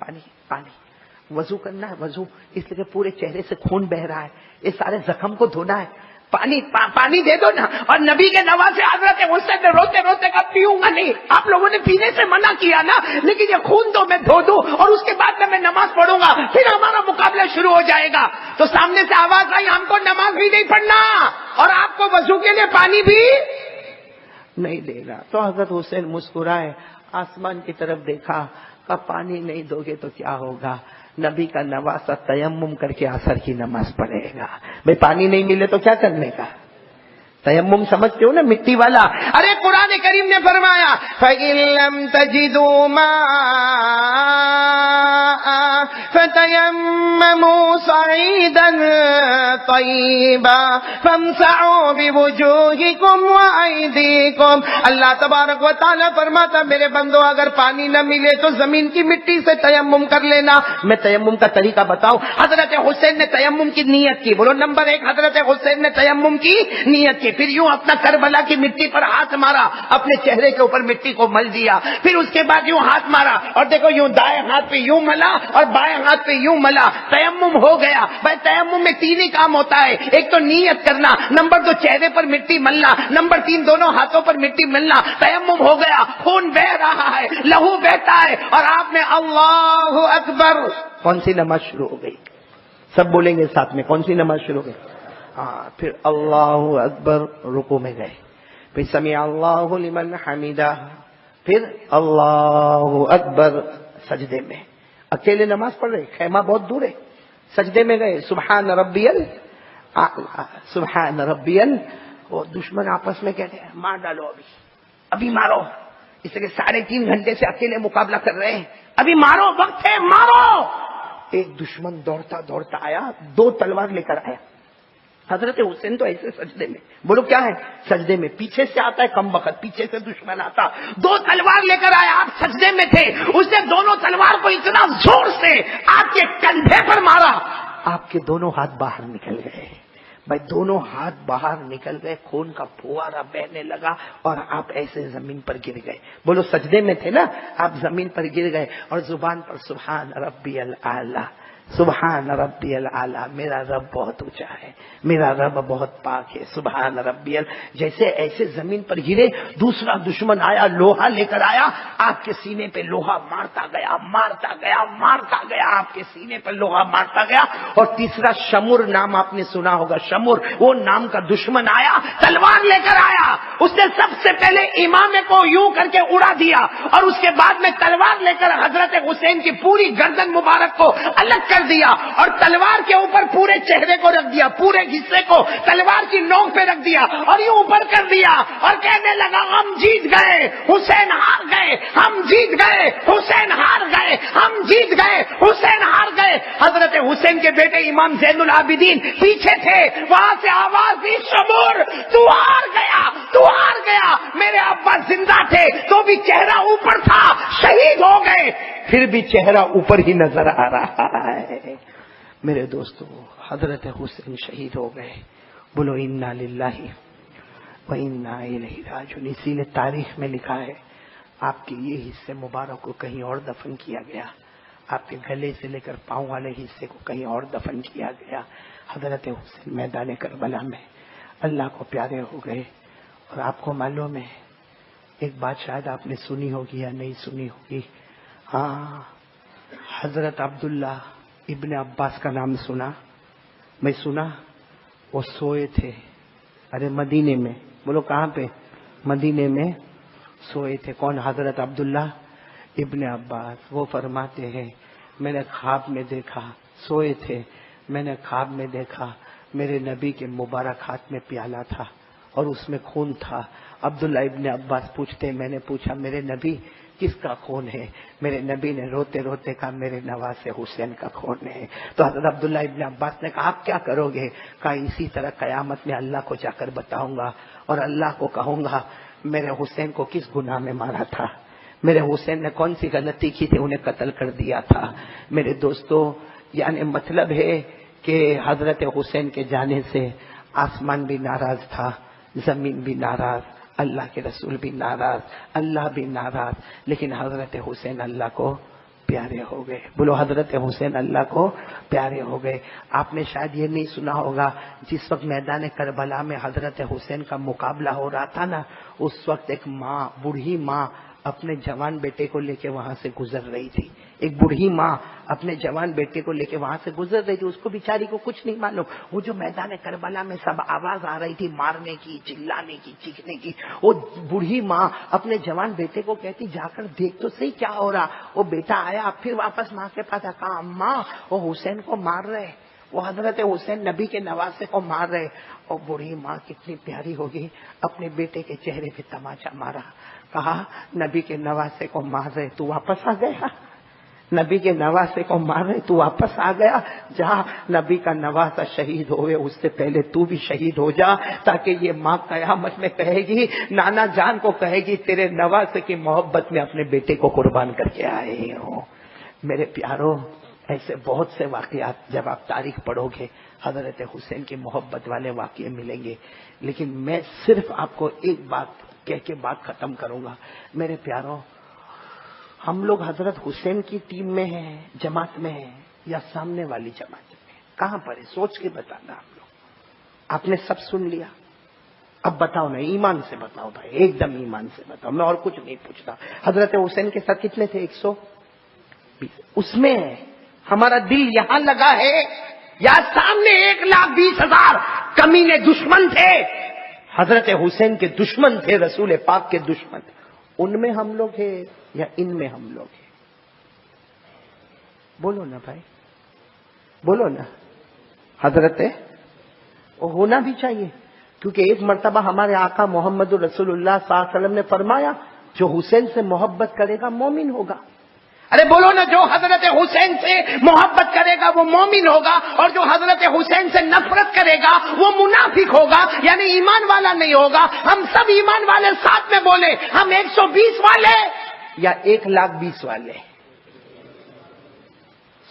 پانی، وضو کرنا ہے، وضو، اس لیے کہ پورے چہرے سے خون بہ رہا ہے، یہ سارے زخم کو دھونا ہے، پانی دے دو نا۔ اور نبی کے نواسے حضرت حسین نے روتے روتے کہا پیوں گا نہیں، آپ لوگوں نے پینے سے منع کیا نا، لیکن یہ خون تو میں دھو دوں اور اس کے بعد میں نماز پڑھوں گا، پھر ہمارا مقابلہ شروع ہو جائے گا۔ تو سامنے سے آواز آئی ہم کو نماز بھی نہیں پڑھنا اور آپ کو وضو کے لیے پانی بھی نہیں دے گا۔ تو حضرت حسین مسکرائے، آسمان کی طرف دیکھا، کہا پانی نہیں دو گے تو کیا ہوگا؟ نبی کا نواسا تیمم کر کے عصر کی نماز پڑھے گا۔ بھئی پانی نہیں ملے تو کیا کرنے کا؟ تیمم سمجھتے ہو نا، مٹی والا۔ ارے قرآن کریم نے فرمایا فَإِن لَّمْ تَجِدُوا مَاءً فَتَيَمَّمُوا صَعِيدًا طَيِّبًا فَامْسَحُوا بِوُجُوهِكُمْ وَأَيْدِيكُمْ۔ اللہ تبارک و تعالیٰ فرماتا میرے بندو اگر پانی نہ ملے تو زمین کی مٹی سے تیمم کر لینا۔ میں تیمم کا طریقہ بتاؤں۔ حضرت حسین نے تیمم کی نیت کی، بولو نمبر 1، حضرت حسین نے تیمم کی نیت کی، پھر یوں اپنا کربلا کی مٹی پر ہاتھ مارا، اپنے چہرے کے اوپر مٹی کو مل دیا، پھر اس کے بعد یوں ہاتھ مارا اور دیکھو یوں دائیں ہاتھ پہ یوں ملا اور بائیں ہاتھ پہ یوں ملا، تیمم ہو گیا۔ بھائی تیمم میں 3 ہی کام ہوتا ہے، ایک تو نیت کرنا، نمبر 2 چہرے پر مٹی ملنا، نمبر 3 دونوں ہاتھوں پر مٹی ملنا۔ تیمم ہو گیا، خون بہ رہا ہے، لہو بہتا ہے، اور آپ نے اللہ اکبر، کون سی نماز شروع ہو گئی؟ سب بولیں گے ساتھ میں، کون سی نماز شروع ہو گئی؟ پھر اللہ اکبر، رکوع میں گئے، پھر سمع اللہ لمن حمیدہ، پھر اللہ اکبر، سجدے میں۔ اکیلے نماز پڑھ رہے، خیمہ بہت دور ہے، سجدے میں گئے، سبحان ربی الاعلی، سبحان ربی ال۔ وہ دشمن آپس میں کہتے ہیں مار ڈالو، ابھی مارو، اس لیے 3.5 گھنٹے سے اکیلے مقابلہ کر رہے ہیں. ابھی مارو، وقت ہے، مارو. ایک دشمن دوڑتا دوڑتا آیا، 2 تلوار لے کر آیا. حضرت حسین تو ایسے سجدے میں، بولو کیا ہے؟ سجدے میں. پیچھے سے آتا ہے کم وقت، پیچھے سے دشمن آتا، 2 تلوار لے کر آیا. آپ سجدے میں تھے، اس نے دونوں تلوار کو اتنا زور سے آپ کے کندھے پر مارا، آپ کے دونوں ہاتھ باہر نکل گئے. بھائی دونوں ہاتھ باہر نکل گئے، خون کا پھوارا بہنے لگا اور آپ ایسے زمین پر گر گئے. بولو سجدے میں تھے نا، آپ زمین پر گر گئے اور زبان پر سبحان ربی الاعلی، سبحان ربی الاعلی، میرا رب بہت اونچا ہے، میرا رب بہت پاک ہے، سبحان ربی جیسے ایسے زمین پر گرے. دوسرا دشمن آیا، لوہا لے کر آیا، آپ کے سینے پہ لوہا مارتا گیا، مارتا گیا، مارتا گیا، آپ کے سینے پر لوہا مارتا گیا. اور تیسرا شمر نام آپ نے سنا ہوگا، شمر وہ نام کا دشمن آیا، تلوار لے کر آیا. اس نے سب سے پہلے امام کو یوں کر کے اڑا دیا اور اس کے بعد میں تلوار لے کر حضرت حسین کی پوری گردن مبارک کو الگ کر دیا اور تلوار کے اوپر پورے چہرے کو رکھ دیا، پورے حصے کو تلوار کی نوک پہ رکھ دیا اور یوں اوپر کر دیا اور کہنے لگا ہم جیت گئے، حسین ہار گئے، ہم جیت گئے، حسین ہار گئے، ہم جیت گئے، حسین ہار گئے. حضرت حسین کے بیٹے امام زین العابدین پیچھے تھے، وہاں سے آواز دی شمور تو ہار گیا، تو ہار گیا. میرے ابا زندہ تھے تو بھی چہرہ اوپر تھا، شہید ہو گئے پھر بھی چہرہ اوپر ہی نظر آ رہا ہے. میرے دوستو حضرت حسین شہید ہو گئے. بولو انا للہ و انا الیہ راجعون. اسی لیے تاریخ میں لکھا ہے آپ کے یہ حصے مبارک کو کہیں اور دفن کیا گیا، آپ کے گلے سے لے کر پاؤں والے حصے کو کہیں اور دفن کیا گیا. حضرت حسین میدان کربلا میں اللہ کو پیارے ہو گئے. اور آپ کو معلوم ہے ایک بات شاید آپ نے سنی ہوگی یا نہیں سنی ہوگی، ہاں حضرت عبداللہ ابن عباس کا نام سنا؟ میں سنا وہ سوئے تھے، ارے مدینے میں، بولو کہاں پہ؟ مدینے میں سوئے تھے. کون؟ حضرت عبداللہ ابن عباس. وہ فرماتے ہیں میں نے خواب میں دیکھا، سوئے تھے، میں نے خواب میں دیکھا میرے نبی کے مبارک ہاتھ میں پیالہ تھا اور اس میں خون تھا. عبداللہ ابن عباس پوچھتے میں نے پوچھا میرے نبی کس کا خون ہے؟ میرے نبی نے روتے روتے کہا میرے نواسے حسین کا خون ہے. تو حضرت عبداللہ ابن عباس نے کہا آپ کیا کرو گے؟ کہا اسی طرح قیامت میں اللہ کو جا کر بتاؤں گا اور اللہ کو کہوں گا میرے حسین کو کس گناہ میں مارا تھا، میرے حسین نے کون سی غلطی کی تھی انہیں قتل کر دیا تھا. میرے دوستو یعنی مطلب ہے کہ حضرت حسین کے جانے سے آسمان بھی ناراض تھا، زمین بھی ناراض، اللہ کے رسول بھی ناراض، اللہ بھی ناراض، لیکن حضرت حسین اللہ کو پیارے ہو گئے. بولو حضرت حسین اللہ کو پیارے ہو گئے. آپ نے شاید یہ نہیں سنا ہوگا جس وقت میدان کربلا میں حضرت حسین کا مقابلہ ہو رہا تھا نا، اس وقت ایک ماں، بوڑھی ماں اپنے جوان بیٹے کو لے کے وہاں سے گزر رہی تھی. ایک بوڑھی ماں اپنے جوان بیٹے کو لے کے وہاں سے گزر رہی تھی. اس کو بیچاری کو کچھ نہیں معلوم، وہ جو میدان کربلا میں سب آواز آ رہی تھی مارنے کی، چلانے کی، چیخنے کی، وہ بوڑھی ماں اپنے جوان بیٹے کو کہتی جا کر دیکھ تو صحیح کیا ہو رہا. وہ بیٹا آیا، پھر واپس ماں کے پاس کہا اماں وہ حسین کو مار رہے، وہ حضرت حسین نبی کے نواسے کو مار رہے. اور بوڑھی ماں کتنی پیاری ہوگی، اپنے بیٹے کے چہرے پہ تماچا مارا، کہا نبی کے نواسے کو مار رہے تو واپس آ گیا، نبی کے نواسے کو مار رہے تو واپس آ گیا. جہاں نبی کا نواسا شہید ہوئے اس سے پہلے تو بھی شہید ہو جا، تاکہ یہ ماں قیامت میں کہے گی، نانا جان کو کہے گی تیرے نواسے کی محبت میں اپنے بیٹے کو قربان کر کے آئے ہوں. میرے پیاروں ایسے بہت سے واقعات جب آپ تاریخ پڑھو گے حضرت حسین کی محبت والے واقعے ملیں گے. لیکن میں صرف آپ کو ایک بات کہہ کے بات ختم کروں گا. میرے پیاروں ہم لوگ حضرت حسین کی ٹیم میں ہیں، جماعت میں ہیں، یا سامنے والی جماعت میں؟ کہاں پر ہے؟ سوچ کے بتانا. آپ لوگ آپ نے سب سن لیا، اب بتاؤ نا، ایمان سے بتاؤ بھائی، ایک دم ایمان سے بتاؤ، میں اور کچھ نہیں پوچھتا. حضرت حسین کے ساتھ کتنے تھے؟ 120. اس میں ہمارا دل یہاں لگا ہے یا سامنے 1,20,000 کمینے دشمن تھے؟ حضرت حسین کے دشمن تھے، رسول پاک کے دشمن. ان میں ہم لوگ ہیں یا ان میں ہم لوگ ہیں؟ بولو نا بھائی، بولو نا. حضرت وہ ہونا بھی چاہیے، کیونکہ ایک مرتبہ ہمارے آقا محمد رسول اللہ صلی اللہ علیہ وسلم نے فرمایا جو حسین سے محبت کرے گا مومن ہوگا. ارے بولو نا, جو حضرت حسین سے محبت کرے گا وہ مومن ہوگا, اور جو حضرت حسین سے نفرت کرے گا وہ منافق ہوگا, یعنی ایمان والا نہیں ہوگا. ہم سب ایمان والے ساتھ میں بولے, ہم 120 والے یا 1,20,000 والے؟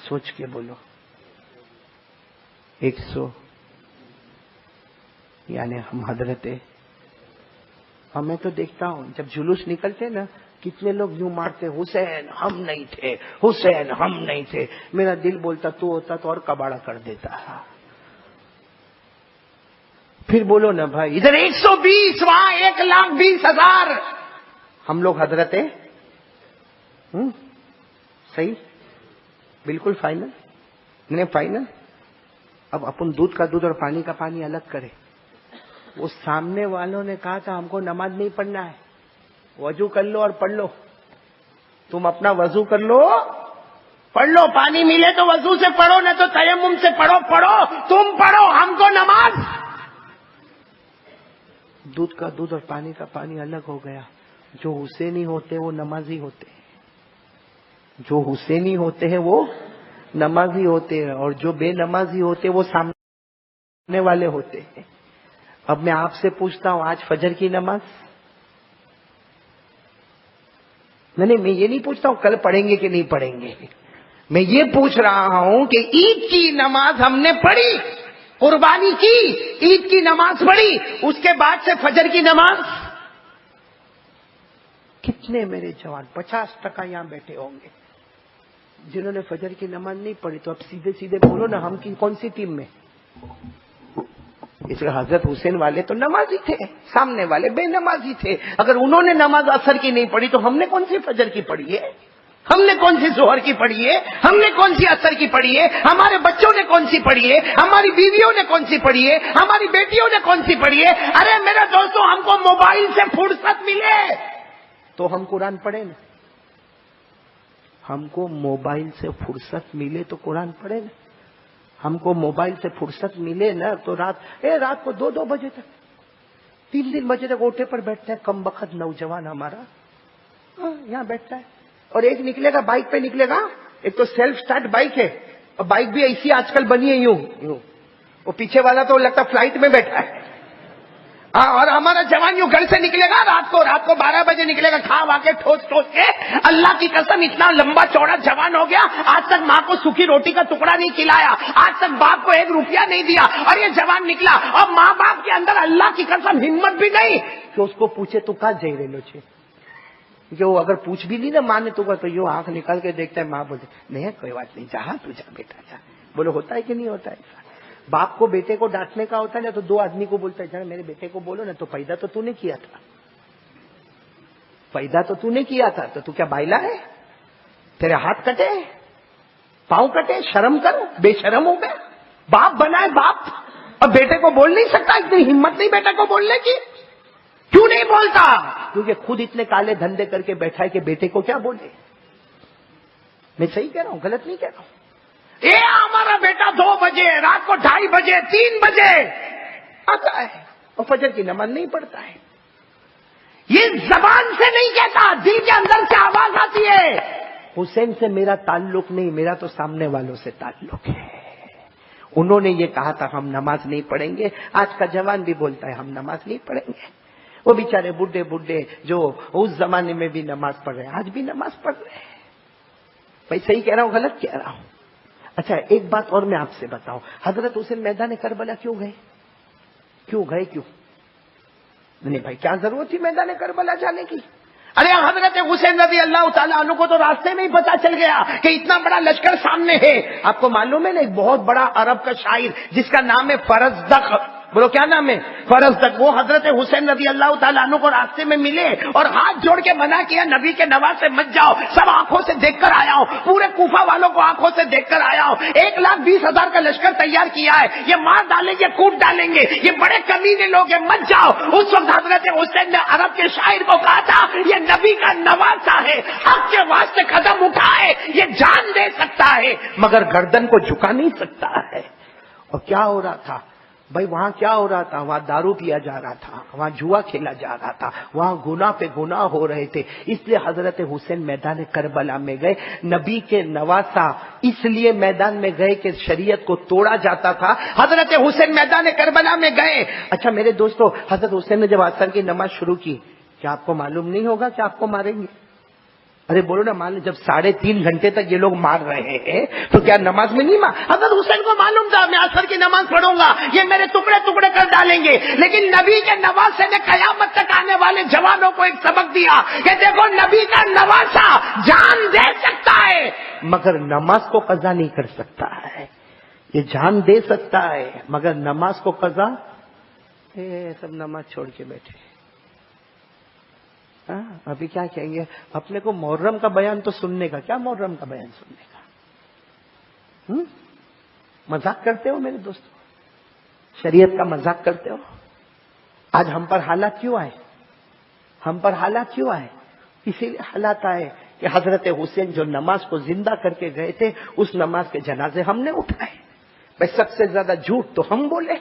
سوچ کے بولو. 100 یعنی ہم حضرت, اور میں تو دیکھتا ہوں جب جلوس نکلتے نا کتنے لوگ یوں مارتے, حسین ہم نہیں تھے, حسین ہم نہیں تھے. میرا دل بولتا تو ہوتا تو اور کباڑا کر دیتا. پھر بولو نا بھائی, ادھر 120 وہاں 1,20,000. ہم لوگ حضرت ہیں. صحیح, بالکل فائنل, نہیں فائنل. اب اپن دودھ کا دودھ اور پانی کا پانی الگ کرے. وہ سامنے والوں نے کہا تھا ہم کو نماز نہیں پڑھنا ہے, وضو کر لو اور پڑھ لو. تم اپنا وضو کر لو, پڑھ لو, پانی ملے تو وضو سے پڑھو, نہ تو تیمم سے پڑھو. تم پڑھو, ہم کو نماز. دودھ کا دودھ اور پانی کا پانی الگ ہو گیا. جو حسینی ہوتے وہ نمازی ہوتے ہیں, جو حسینی ہوتے ہیں وہ نمازی ہوتے ہیں, اور جو بے نمازی ہوتے وہ سامنے والے ہوتے ہیں. اب میں آپ سے پوچھتا ہوں, آج فجر کی نماز, نہیں میں یہ نہیں پوچھتا ہوں کل پڑھیں گے کہ نہیں پڑھیں گے, میں یہ پوچھ رہا ہوں کہ عید کی نماز ہم نے پڑھی, قربانی کی, عید کی نماز پڑھی, اس کے بعد سے فجر کی نماز. کتنے میرے جوان 50% یہاں بیٹھے ہوں گے جنہوں نے فجر کی نماز نہیں پڑھی. تو اب سیدھے سیدھے بولو نا, ہم کی کون سی ٹیم میں؟ اس لیے حضرت حسین والے تو نمازی تھے, سامنے والے بے نمازی تھے. اگر انہوں نے نماز عصر کی نہیں پڑھی تو ہم نے کون سی فجر کی پڑھی ہے, ہم نے کون سی ظہر کی پڑھی ہے, ہم نے کون سی عصر کی پڑھی ہے, ہمارے بچوں نے کون سی پڑھی ہے, ہماری بیویوں نے کون سی پڑھی ہے, ہماری بیٹیوں نے کون سی پڑھی ہے. ارے میرے دوستوں, ہم کو موبائل سے فرصت ملے تو ہم قرآن پڑھیں نا, ہم کو موبائل سے فرصت ملے تو قرآن پڑھیں نا. ہم کو موبائل سے فرصت ملے نا تو رات کو 2 بجے تک 3 بجے تک اوٹے پر بیٹھتا ہے کم بخت نوجوان ہمارا, یہاں بیٹھتا ہے. اور ایک نکلے گا بائک پہ نکلے گا, ایک تو سیلف سٹارٹ بائک ہے, اور بائک بھی ایسی آج کل بنی ہے یوں, وہ پیچھے والا تو لگتا فلائٹ میں بیٹھا ہے. اور ہمارا جوان یوں گھر سے نکلے گا رات کو 12 بجے نکلے گا, کھا وا کے ٹھوس کے, اللہ کی قسم اتنا لمبا چوڑا جوان ہو گیا, آج تک ماں کو سوکھی روٹی کا ٹکڑا نہیں کھلایا, آج تک باپ کو 1 روپیہ نہیں دیا, اور یہ جوان نکلا, اور ماں باپ کے اندر اللہ کی قسم ہمت بھی نہیں کہ اس کو پوچھے تو کہاں جائی رہے لو. کہ وہ اگر پوچھ بھی لی نا ماں نے تو یوں آنکھ نکال کے دیکھتا ہے, ماں بولتے نہیں کوئی بات نہیں, جہاں تو جا بیٹا جا. بولو ہوتا ہے کہ نہیں ہوتا ہے؟ باپ کو بیٹے کو ڈانٹنے کا ہوتا ہے نا تو 2 آدمی کو بولتا ہے میرے بیٹے کو بولو نا, تو پیدا تو تو نے کیا تھا, پیدا تو تو نے کیا تھا, تو کیا بائلا ہے؟ تیرے ہاتھ کٹے, پاؤں کٹے, شرم کر, بے شرم ہو گیا. باپ بنا ہے باپ, اور بیٹے کو بول نہیں سکتا, اتنی ہمت نہیں بیٹے کو بولنے کی. کیوں نہیں بولتا؟ کیونکہ خود اتنے کالے دھندے کر کے بیٹھا ہے کہ بیٹے کو کیا بولے. میں صحیح کہہ رہا ہوں, غلط نہیں کہہ رہا ہوں. ہمارا بیٹا 2 بجے, رات کو 2:30 بجے, 3 بجے آتا ہے اور فجر کی نماز نہیں پڑھتا ہے. یہ زبان سے نہیں کہتا, دل کے اندر سے آواز آتی ہے. حسین سے میرا تعلق نہیں, میرا تو سامنے والوں سے تعلق ہے. انہوں نے یہ کہا تھا ہم نماز نہیں پڑھیں گے. آج کا جوان بھی بولتا ہے ہم نماز نہیں پڑھیں گے. وہ بیچارے بڈھے جو اس زمانے میں بھی نماز پڑھ رہے ہیں, آج بھی نماز پڑھ رہے ہیں. بھائی صحیح کہہ رہا ہوں غلط کہہ رہا ہوں؟ اچھا ایک بات اور میں آپ سے بتاؤں, حضرت حسین میدان کربلا کیوں گئے؟ نہیں بھائی کیا ضرورت تھی میدان کربلا جانے کی؟ ارے حضرت حسین رضی اللہ تعالیٰ عنہ کو تو راستے میں ہی پتا چل گیا کہ اتنا بڑا لشکر سامنے ہے. آپ کو معلوم ہے نا, ایک بہت بڑا عرب کا شاعر جس کا نام ہے فرزدق, بولو کیا نام ہے؟ فرزدق. وہ حضرت حسین رضی اللہ تعالیٰ عنہ کو راستے میں ملے اور ہاتھ جوڑ کے منع کیا, نبی کے نواز سے مت جاؤ, سب آنکھوں سے دیکھ کر آیا ہوں, پورے کوفہ والوں کو آنکھوں سے دیکھ کر آیا ہوں, 1,20,000 کا لشکر تیار کیا ہے, یہ مار ڈالیں گے, کوٹ ڈالیں گے, یہ بڑے کمینے لوگ ہیں, مت جاؤ. اس وقت حضرت حسین نے عرب کے شاعر کو کہا تھا یہ نبی کا نواسا ہے, حق کے واسطے قدم اٹھائے, یہ جان دے سکتا ہے مگر گردن کو جھکا نہیں سکتا ہے. اور کیا ہو رہا تھا؟ بھائی وہاں کیا ہو رہا تھا؟ وہاں دارو پیا جا رہا تھا، وہاں جوا کھیلا جا رہا تھا، وہاں گناہ پہ گناہ ہو رہے تھے. اس لیے حضرت حسین میدان کربلا میں گئے. نبی کے نواسا اس لیے میدان میں گئے کہ شریعت کو توڑا جاتا تھا. حضرت حسین میدان کربلا میں گئے. اچھا میرے دوستو، حضرت حسین نے جب عصر کی نماز شروع کی، کیا آپ کو معلوم نہیں ہوگا کہ آپ کو ماریں گے؟ ارے بولو نا، مان جب 3.5 گھنٹے تک یہ لوگ مار رہے ہیں تو کیا نماز میں نہیں مار؟ حضرت حسین کو معلوم تھا میں عصر کی نماز پڑھوں گا، یہ میرے ٹکڑے ٹکڑے کر ڈالیں گے. لیکن نبی کے نواسے نے قیامت تک آنے والے جوانوں کو ایک سبق دیا کہ دیکھو نبی کا نواسا جان دے سکتا ہے مگر نماز کو قضا نہیں کر سکتا ہے. یہ جان دے سکتا ہے مگر نماز کو قضا. سب نماز چھوڑ کے بیٹھے. ابھی کیا کہیں گے؟ اپنے کو محرم کا بیان تو سننے کا، کیا محرم کا بیان سننے کا؟ مذاق کرتے ہو میرے دوستوں، شریعت کا مذاق کرتے ہو. آج ہم پر حالات کیوں آئے؟ ہم پر حالات کیوں آئے؟ اسی لیے حالات آئے کہ حضرت حسین جو نماز کو زندہ کر کے گئے تھے، اس نماز کے جنازے ہم نے اٹھائے. بھائی سب سے زیادہ جھوٹ تو ہم بولے،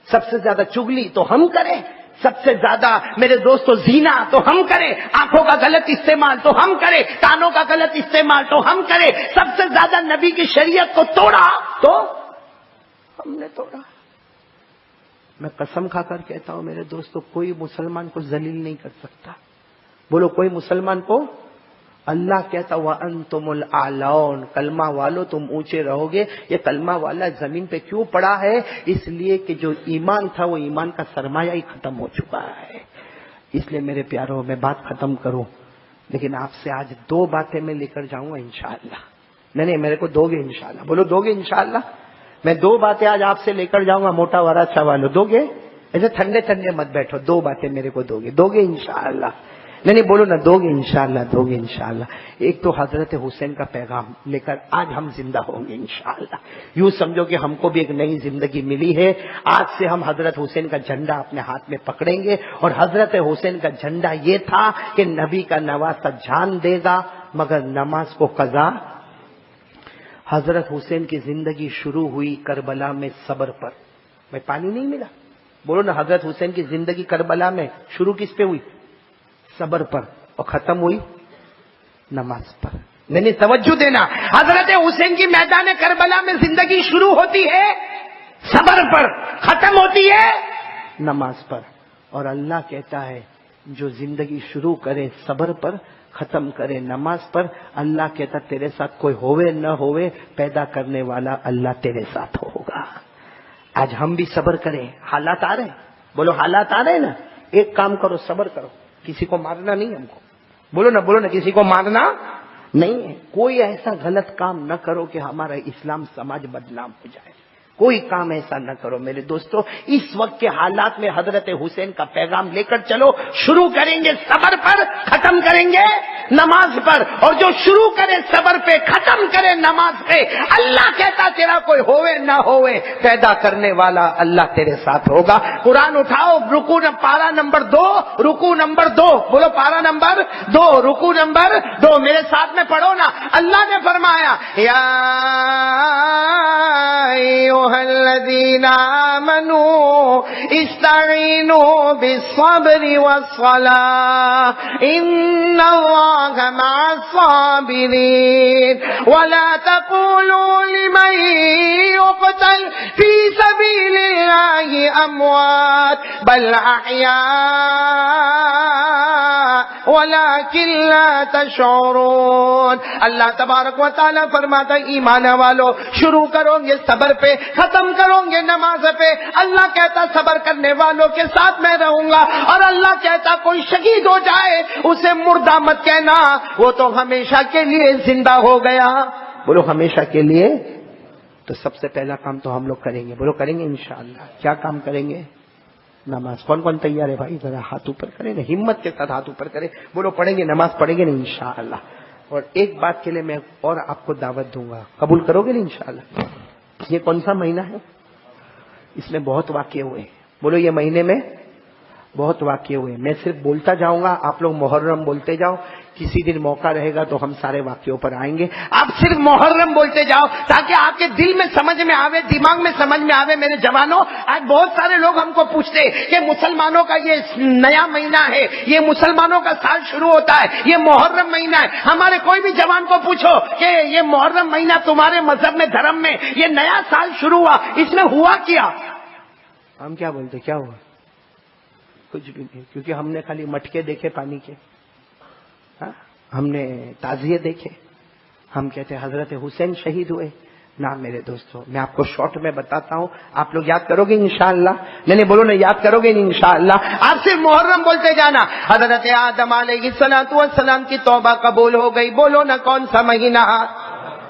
سب سے زیادہ چگلی تو ہم کریں، سب سے زیادہ میرے دوستو زینا تو ہم کریں، آنکھوں کا غلط استعمال تو ہم کریں، کانوں کا غلط استعمال تو ہم کریں. سب سے زیادہ نبی کی شریعت کو توڑا تو ہم نے توڑا. میں قسم کھا کر کہتا ہوں میرے دوستو، کوئی مسلمان کو ذلیل نہیں کر سکتا. بولو کوئی مسلمان کو. اللہ کہتا وَأَنْتُمُ الْأَعْلَوْنَ، کلمہ والو تم اونچے رہو گے. یہ کلمہ والا زمین پہ کیوں پڑا ہے؟ اس لیے کہ جو ایمان تھا وہ ایمان کا سرمایہ ہی ختم ہو چکا ہے. اس لیے میرے پیاروں، میں بات ختم کروں لیکن آپ سے آج 2 باتیں میں لے کر جاؤں گا انشاءاللہ. نہیں میرے کو دو گے انشاءاللہ؟ بولو دو گے انشاءاللہ؟ میں 2 باتیں آج آپ سے لے کر جاؤں گا. موٹا وارا اچھا والو دو گے؟ ایسے ٹھنڈے ٹھنڈے مت بیٹھو. 2 باتیں میرے کو دو گے انشاءاللہ؟ نہیں بولو نا، دو گے انشاءاللہ؟ دو گے انشاءاللہ. ایک تو حضرت حسین کا پیغام لے کر آج ہم زندہ ہوں گے انشاءاللہ. یوں سمجھو کہ ہم کو بھی ایک نئی زندگی ملی ہے. آج سے ہم حضرت حسین کا جھنڈا اپنے ہاتھ میں پکڑیں گے. اور حضرت حسین کا جھنڈا یہ تھا کہ نبی کا نواسا جان دے گا مگر نماز کو قضا. حضرت حسین کی زندگی شروع ہوئی کربلا میں صبر پر. میں پانی نہیں ملا. بولو نا، حضرت حسین کی زندگی کربلا میں شروع کس پہ ہوئی؟ صبر پر. اور ختم ہوئی نماز پر. نہیں توجہ دینا، حضرت حسین کی میدان کربلا میں زندگی شروع ہوتی ہے صبر پر، ختم ہوتی ہے نماز پر. اور اللہ کہتا ہے جو زندگی شروع کرے صبر پر، ختم کرے نماز پر، اللہ کہتا تیرے ساتھ کوئی ہوئے نہ ہوئے، پیدا کرنے والا اللہ تیرے ساتھ ہوگا. آج ہم بھی صبر کریں. حالات آ رہے ہیں، بولو حالات آ رہے ہیں نا. ایک کام کرو، صبر کرو. کسی کو مارنا نہیں ہم کو. بولو نا کسی کو مارنا نہیں ہے. کوئی ایسا غلط کام نہ کرو کہ ہمارا اسلام سماج بدنام ہو جائے. کوئی کام ایسا نہ کرو میرے دوستو. اس وقت کے حالات میں حضرت حسین کا پیغام لے کر چلو. شروع کریں گے صبر پر، ختم کریں گے نماز پر. اور جو شروع کرے صبر پہ، ختم کرے نماز پہ، اللہ کہتا تیرا کوئی ہوئے نہ ہوئے، پیدا کرنے والا اللہ تیرے ساتھ ہوگا. قرآن اٹھاؤ، پارہ نمبر 2، رکوع نمبر 2. بولو پارہ نمبر 2، رکوع نمبر 2. میرے ساتھ میں پڑھو نا. اللہ نے فرمایا یا الذین آمنوا استعینوا بالصبر والصلاة ان اللہ مع الصابرین ولا تقولوا لمن يقتل في سبيل الله اموات بل احیاء ولكن لا تشعرون. اللہ تبارک و تعالیٰ فرماتا ایمان والو، شروع کرو گے صبر پہ، ختم کرو گے نماز پہ. اللہ کہتا صبر کرنے والوں کے ساتھ میں رہوں گا. اور اللہ کہتا کوئی شہید ہو جائے اسے مردہ مت کہنا، وہ تو ہمیشہ کے لیے زندہ ہو گیا. بولو ہمیشہ کے لیے. تو سب سے پہلا کام تو ہم لوگ کریں گے. بولو کریں گے انشاءاللہ. کیا کام کریں گے؟ نماز. کون کون تیار ہے بھائی؟ ذرا ہاتھ اوپر کریں نا، ہمت کے ساتھ ہاتھ اوپر کریں. بولو پڑھیں گے، نماز پڑھیں گے نا انشاءاللہ. اور ایک بات کے لیے میں اور آپ کو دعوت دوں گا، قبول کرو گے نا انشاءاللہ. یہ کون سا مہینہ ہے؟ اس میں بہت واقعے ہوئے. بولو یہ مہینے میں بہت واقعے ہوئے. میں صرف بولتا جاؤں گا, آپ لوگ محرم بولتے جاؤ. کسی دن موقع رہے گا تو ہم سارے واقعوں پر آئیں گے. آپ صرف محرم بولتے جاؤ تاکہ آپ کے دل میں سمجھ میں آوے, دماغ میں سمجھ میں آوے. میرے جوانوں, آج بہت سارے لوگ ہم کو پوچھتے کہ مسلمانوں کا یہ نیا مہینہ ہے, یہ مسلمانوں کا سال شروع ہوتا ہے, یہ محرم مہینہ ہے. ہمارے کوئی بھی جوان کو پوچھو کہ یہ محرم مہینہ تمہارے مذہب میں, دھرم میں یہ نیا سال شروع ہوا, اس میں ہوا کیا؟ ہم کیا بولتے, کیا ہوا؟ کچھ بھی نہیں, کیونکہ ہم نے خالی مٹکے دیکھے پانی کے, ہم نے تعزیے دیکھے. ہم کہتے ہیں حضرت حسین شہید ہوئے. نہ میرے دوستوں, میں آپ کو شارٹ میں بتاتا ہوں, آپ لوگ یاد کرو گے انشاءاللہ. میں نے بولو نا, یاد کرو گے انشاءاللہ. آپ صرف محرم بولتے جانا. حضرت آدم علیہ السلام کی توبہ قبول ہو گئی. بولو نا کون سا مہینہ؟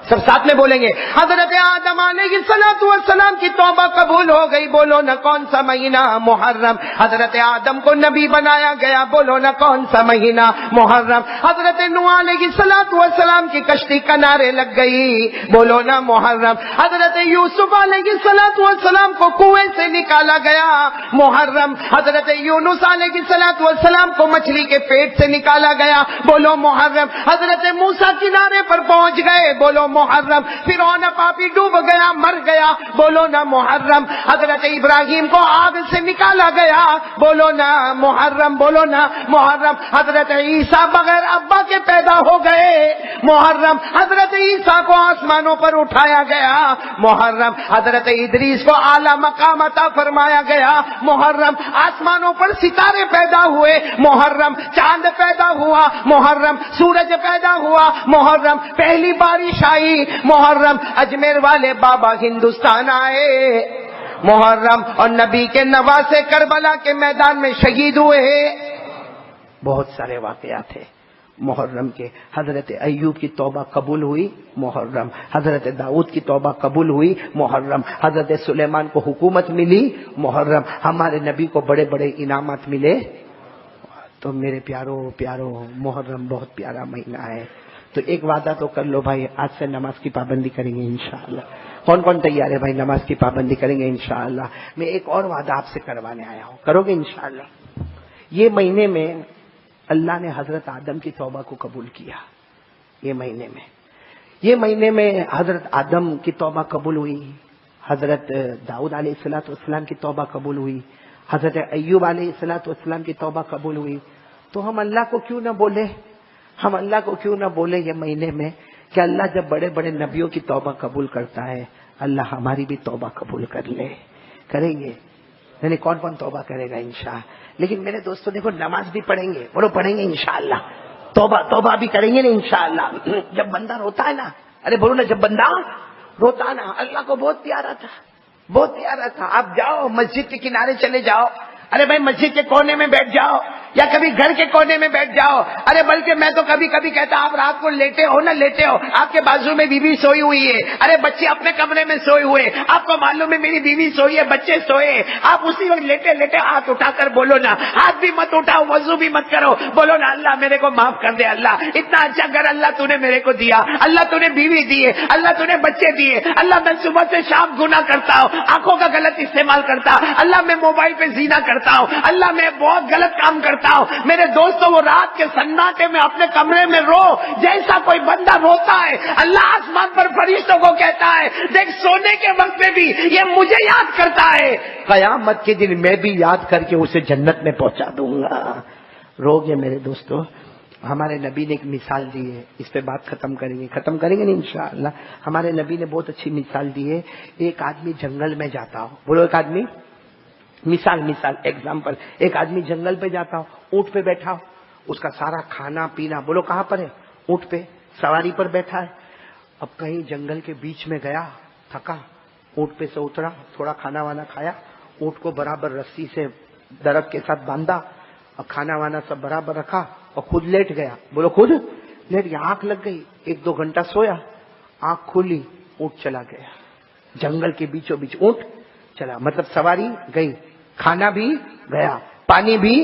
سب ساتھ میں بولیں گے. حضرت آدم علیہ السلام کی توبہ قبول ہو گئی. بولو نا کون سا مہینہ؟ محرم. حضرت آدم کو نبی بنایا گیا. بولو نا کون سا مہینہ؟ محرم. حضرت نوح علیہ السلام کی کشتی کنارے لگ گئی. بولو نا محرم. حضرت یوسف علیہ السلام کو کنویں سے نکالا گیا. محرم. حضرت یونس علیہ السلام کو مچھلی کے پیٹ سے نکالا گیا. بولو محرم. حضرت موسیٰ کنارے پر پہنچ گئے. بولو محرم. فرعون پاپی ڈوب گیا, مر گیا. بولو نا محرم. حضرت ابراہیم کو آگ سے نکالا گیا. بولو نا محرم. بولو نا محرم. حضرت عیسیٰ بغیر ابا کے پیدا ہو گئے. محرم. حضرت عیسیٰ کو آسمانوں پر اٹھایا گیا. محرم. حضرت ادریس کو اعلیٰ مقام عطا فرمایا گیا. محرم. آسمانوں پر ستارے پیدا ہوئے. محرم. چاند پیدا ہوا. محرم. سورج پیدا ہوا. محرم. پہلی بارش آئی. محرم. اجمیر والے بابا ہندوستان آئے. محرم. اور نبی کے نواسے کربلا کے میدان میں شہید ہوئے. بہت سارے واقعات ہیں محرم کے. حضرت ایوب کی توبہ قبول ہوئی. محرم. حضرت داؤد کی توبہ قبول ہوئی. محرم. حضرت سلیمان کو حکومت ملی. محرم. ہمارے نبی کو بڑے بڑے انعامات ملے. تو میرے پیارو محرم بہت پیارا مہینہ ہے. تو ایک وعدہ تو کر لو بھائی, آج سے نماز کی پابندی کریں گے انشاءاللہ. کون کون تیار ہے بھائی؟ نماز کی پابندی کریں گے انشاءاللہ. میں ایک اور وعدہ آپ سے کروانے آیا ہوں, کرو گے انشاءاللہ؟ یہ مہینے میں اللہ نے حضرت آدم کی توبہ کو قبول کیا. یہ مہینے میں حضرت آدم کی توبہ قبول ہوئی. حضرت داؤد علیہ السلام کی توبہ قبول ہوئی. حضرت ایوب علیہ السلام کی توبہ قبول ہوئی. تو ہم اللہ کو کیوں نہ بولے, ہم اللہ کو کیوں نہ بولے یہ مہینے میں کہ اللہ جب بڑے بڑے نبیوں کی توبہ قبول کرتا ہے, اللہ ہماری بھی توبہ قبول کر لے. کریں گے یعنی کون توبہ کرے گا انشاءاللہ. لیکن میرے دوستوں دیکھو, نماز بھی پڑھیں گے, بولو پڑھیں گے انشاءاللہ. توبہ بھی کریں گے نا انشاءاللہ. جب بندہ روتا ہے نا, ارے بولو نا, جب بندہ روتا نا, اللہ کو بہت پیارا تھا. آپ جاؤ مسجد کے کنارے چلے جاؤ, ارے بھائی مسجد کے کونے میں بیٹھ جاؤ یا کبھی گھر کے کونے میں بیٹھ جاؤ. ارے بلکہ میں تو کبھی کہتا, آپ رات کو لیٹے ہو, آپ کے بازو میں بیوی سوئی ہوئی ہے, ارے بچے اپنے کمرے میں سوئے ہوئے, آپ کو معلوم ہے میری بیوی سوئی ہے, بچے سوئے, آپ اسی وقت لیٹے ہاتھ اٹھا کر بولو نا, ہاتھ بھی مت اٹھاؤ, وضو بھی مت کرو, بولو نا اللہ میرے کو معاف کر دے. اللہ اتنا اچھا گھر اللہ تو نے میرے کو دیا, اللہ تو نے بیوی دی ہے, اللہ تو نے بچے دیے. اللہ میں صبح سے شام گناہ کرتا ہوں, آنکھوں کا غلط استعمال کرتا, اللہ میں موبائل پہ زنا کرتا ہوں, اللہ میں بہت غلط کام کرتا ہوں. میرے دوستوں, وہ رات کے سناٹے میں اپنے کمرے میں رو جیسا کوئی بندہ روتا ہے, اللہ آسمان پر فرشتوں کو کہتا ہے, دیکھ سونے کے وقت میں بھی یہ مجھے یاد کرتا ہے, قیامت کے دن میں بھی یاد کر کے اسے جنت میں پہنچا دوں گا. رو گے میرے دوستوں. ہمارے نبی نے ایک مثال دی ہے, اس پہ بات ختم کریں گے نا انشاءاللہ. ہمارے نبی نے بہت اچھی مثال دی ہے. ایک آدمی جنگل میں جاتا ہو, بولو ایک آدمی, مثال ایگزامپل, ایک آدمی جنگل پہ جاتا ہو, اونٹ پہ بیٹھا ہو, اس کا سارا کھانا پینا, بولو کہاں پر ہے؟ اونٹ پہ سواری پر بیٹھا ہے. اب کہیں جنگل کے بیچ میں گیا, تھکا, اونٹ پہ سے اترا, تھوڑا کھانا وانا کھایا, اونٹ کو برابر رسی سے درخت کے ساتھ باندھا, اور کھانا وانا سب برابر رکھا اور خود لیٹ گیا. بولو خود لیٹ گیا. آنکھ لگ گئی, 1-2 گھنٹہ سویا, آنکھ کھلی, اونٹ چلا گیا. جنگل کے بیچوں بیچ اونٹ چلا, مطلب سواری گئی, کھانا بھی گیا, پانی بھی.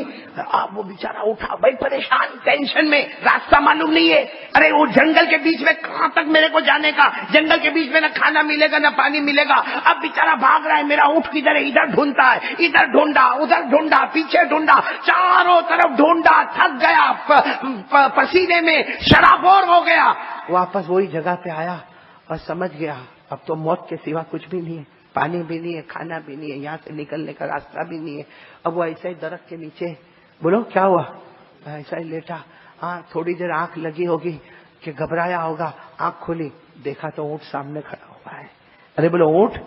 وہ بیچارہ اٹھا بھائی پریشان ٹینشن میں, راستہ معلوم نہیں ہے. ارے وہ جنگل کے بیچ میں کہاں تک میرے کو جانے کا, جنگل کے بیچ میں نہ کھانا ملے گا نہ پانی ملے گا. اب بیچارہ بھاگ رہا ہے, میرا اونٹ کدھر ہے, ادھر ڈھونڈتا ہے, ادھر ڈھونڈا ادھر ڈھونڈا پیچھے ڈھونڈا, چاروں طرف ڈھونڈا, تھک گیا, پسینے میں شرابور ہو گیا. واپس وہی جگہ پہ آیا اور سمجھ گیا اب تو موت کے سوا کچھ بھی نہیں ہے, پانی بھی نہیں ہے, کھانا بھی نہیں ہے, یہاں سے نکلنے کا راستہ بھی نہیں ہے. اب وہ ایسا ہی درخت کے نیچے, بولو کیا ہوا, ایسا ہی لیٹا. ہاں تھوڑی دیر آنکھ لگی ہوگی کہ گھبرایا ہوگا, آنکھ کھولی, دیکھا تو اونٹ سامنے کھڑا ہوا ہے. ارے بولو اونٹ,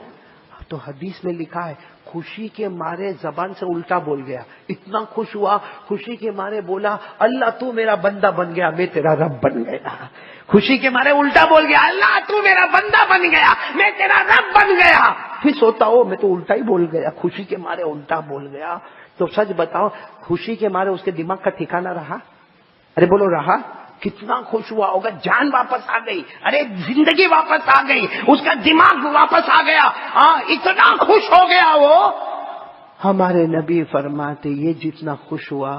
تو حدیث میں لکھا ہے خوشی کے مارے زبان سے الٹا بول گیا. اتنا خوش ہوا, خوشی کے مارے بولا اللہ تو میرا بندہ بن گیا, میں تیرا رب بن گیا. خوشی کے مارے الٹا بول گیا, اللہ تو میرا بندہ بن گیا, میں تیرا رب بن گیا. پھر سوتا ہو میں تو الٹا ہی بول گیا, خوشی کے مارے الٹا بول گیا. تو سچ بتاؤ خوشی کے مارے اس کے دماغ کا ٹھکانہ رہا؟ ارے بولو رہا؟ کتنا خوش ہوا ہوگا, جان واپس آ گئی, ارے زندگی واپس آ گئی, اس کا دماغ واپس آ گیا. اتنا خوش ہو گیا وہ. ہمارے نبی فرماتے یہ جتنا خوش ہوا,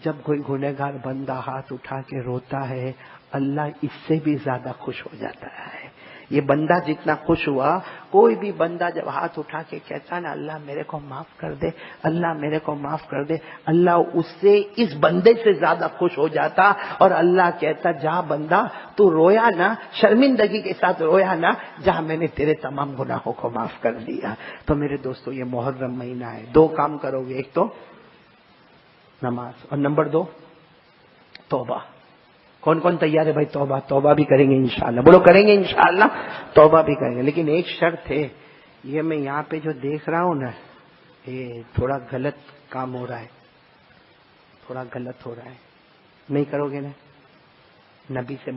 جب کوئی گنہگار بندہ ہاتھ اٹھا کے روتا ہے اللہ اس سے بھی زیادہ خوش ہو جاتا ہے. یہ بندہ جتنا خوش ہوا, کوئی بھی بندہ جب ہاتھ اٹھا کے کہتا نا اللہ میرے کو معاف کر دے, اللہ میرے کو معاف کر دے, اللہ اس سے اس بندے سے زیادہ خوش ہو جاتا. اور اللہ کہتا جا بندہ تو رویا نا, شرمندگی کے ساتھ رویا نا, جہاں میں نے تیرے تمام گناہوں کو معاف کر دیا. تو میرے دوستو یہ محرم مہینہ ہے, دو کام کرو گے, ایک تو نماز اور نمبر 2 توبہ. کون کون تیار ہے بھائی توبہ؟ توبہ بھی کریں گے انشاءاللہ, بولو کریں گے انشاءاللہ, توبہ بھی کریں گے. لیکن ایک شرط ہے, یہ میں یہاں پہ جو دیکھ رہا ہوں نا یہ تھوڑا غلط کام ہو رہا ہے, تھوڑا غلط ہو رہا ہے, نہیں کرو گے نا؟ نبی سے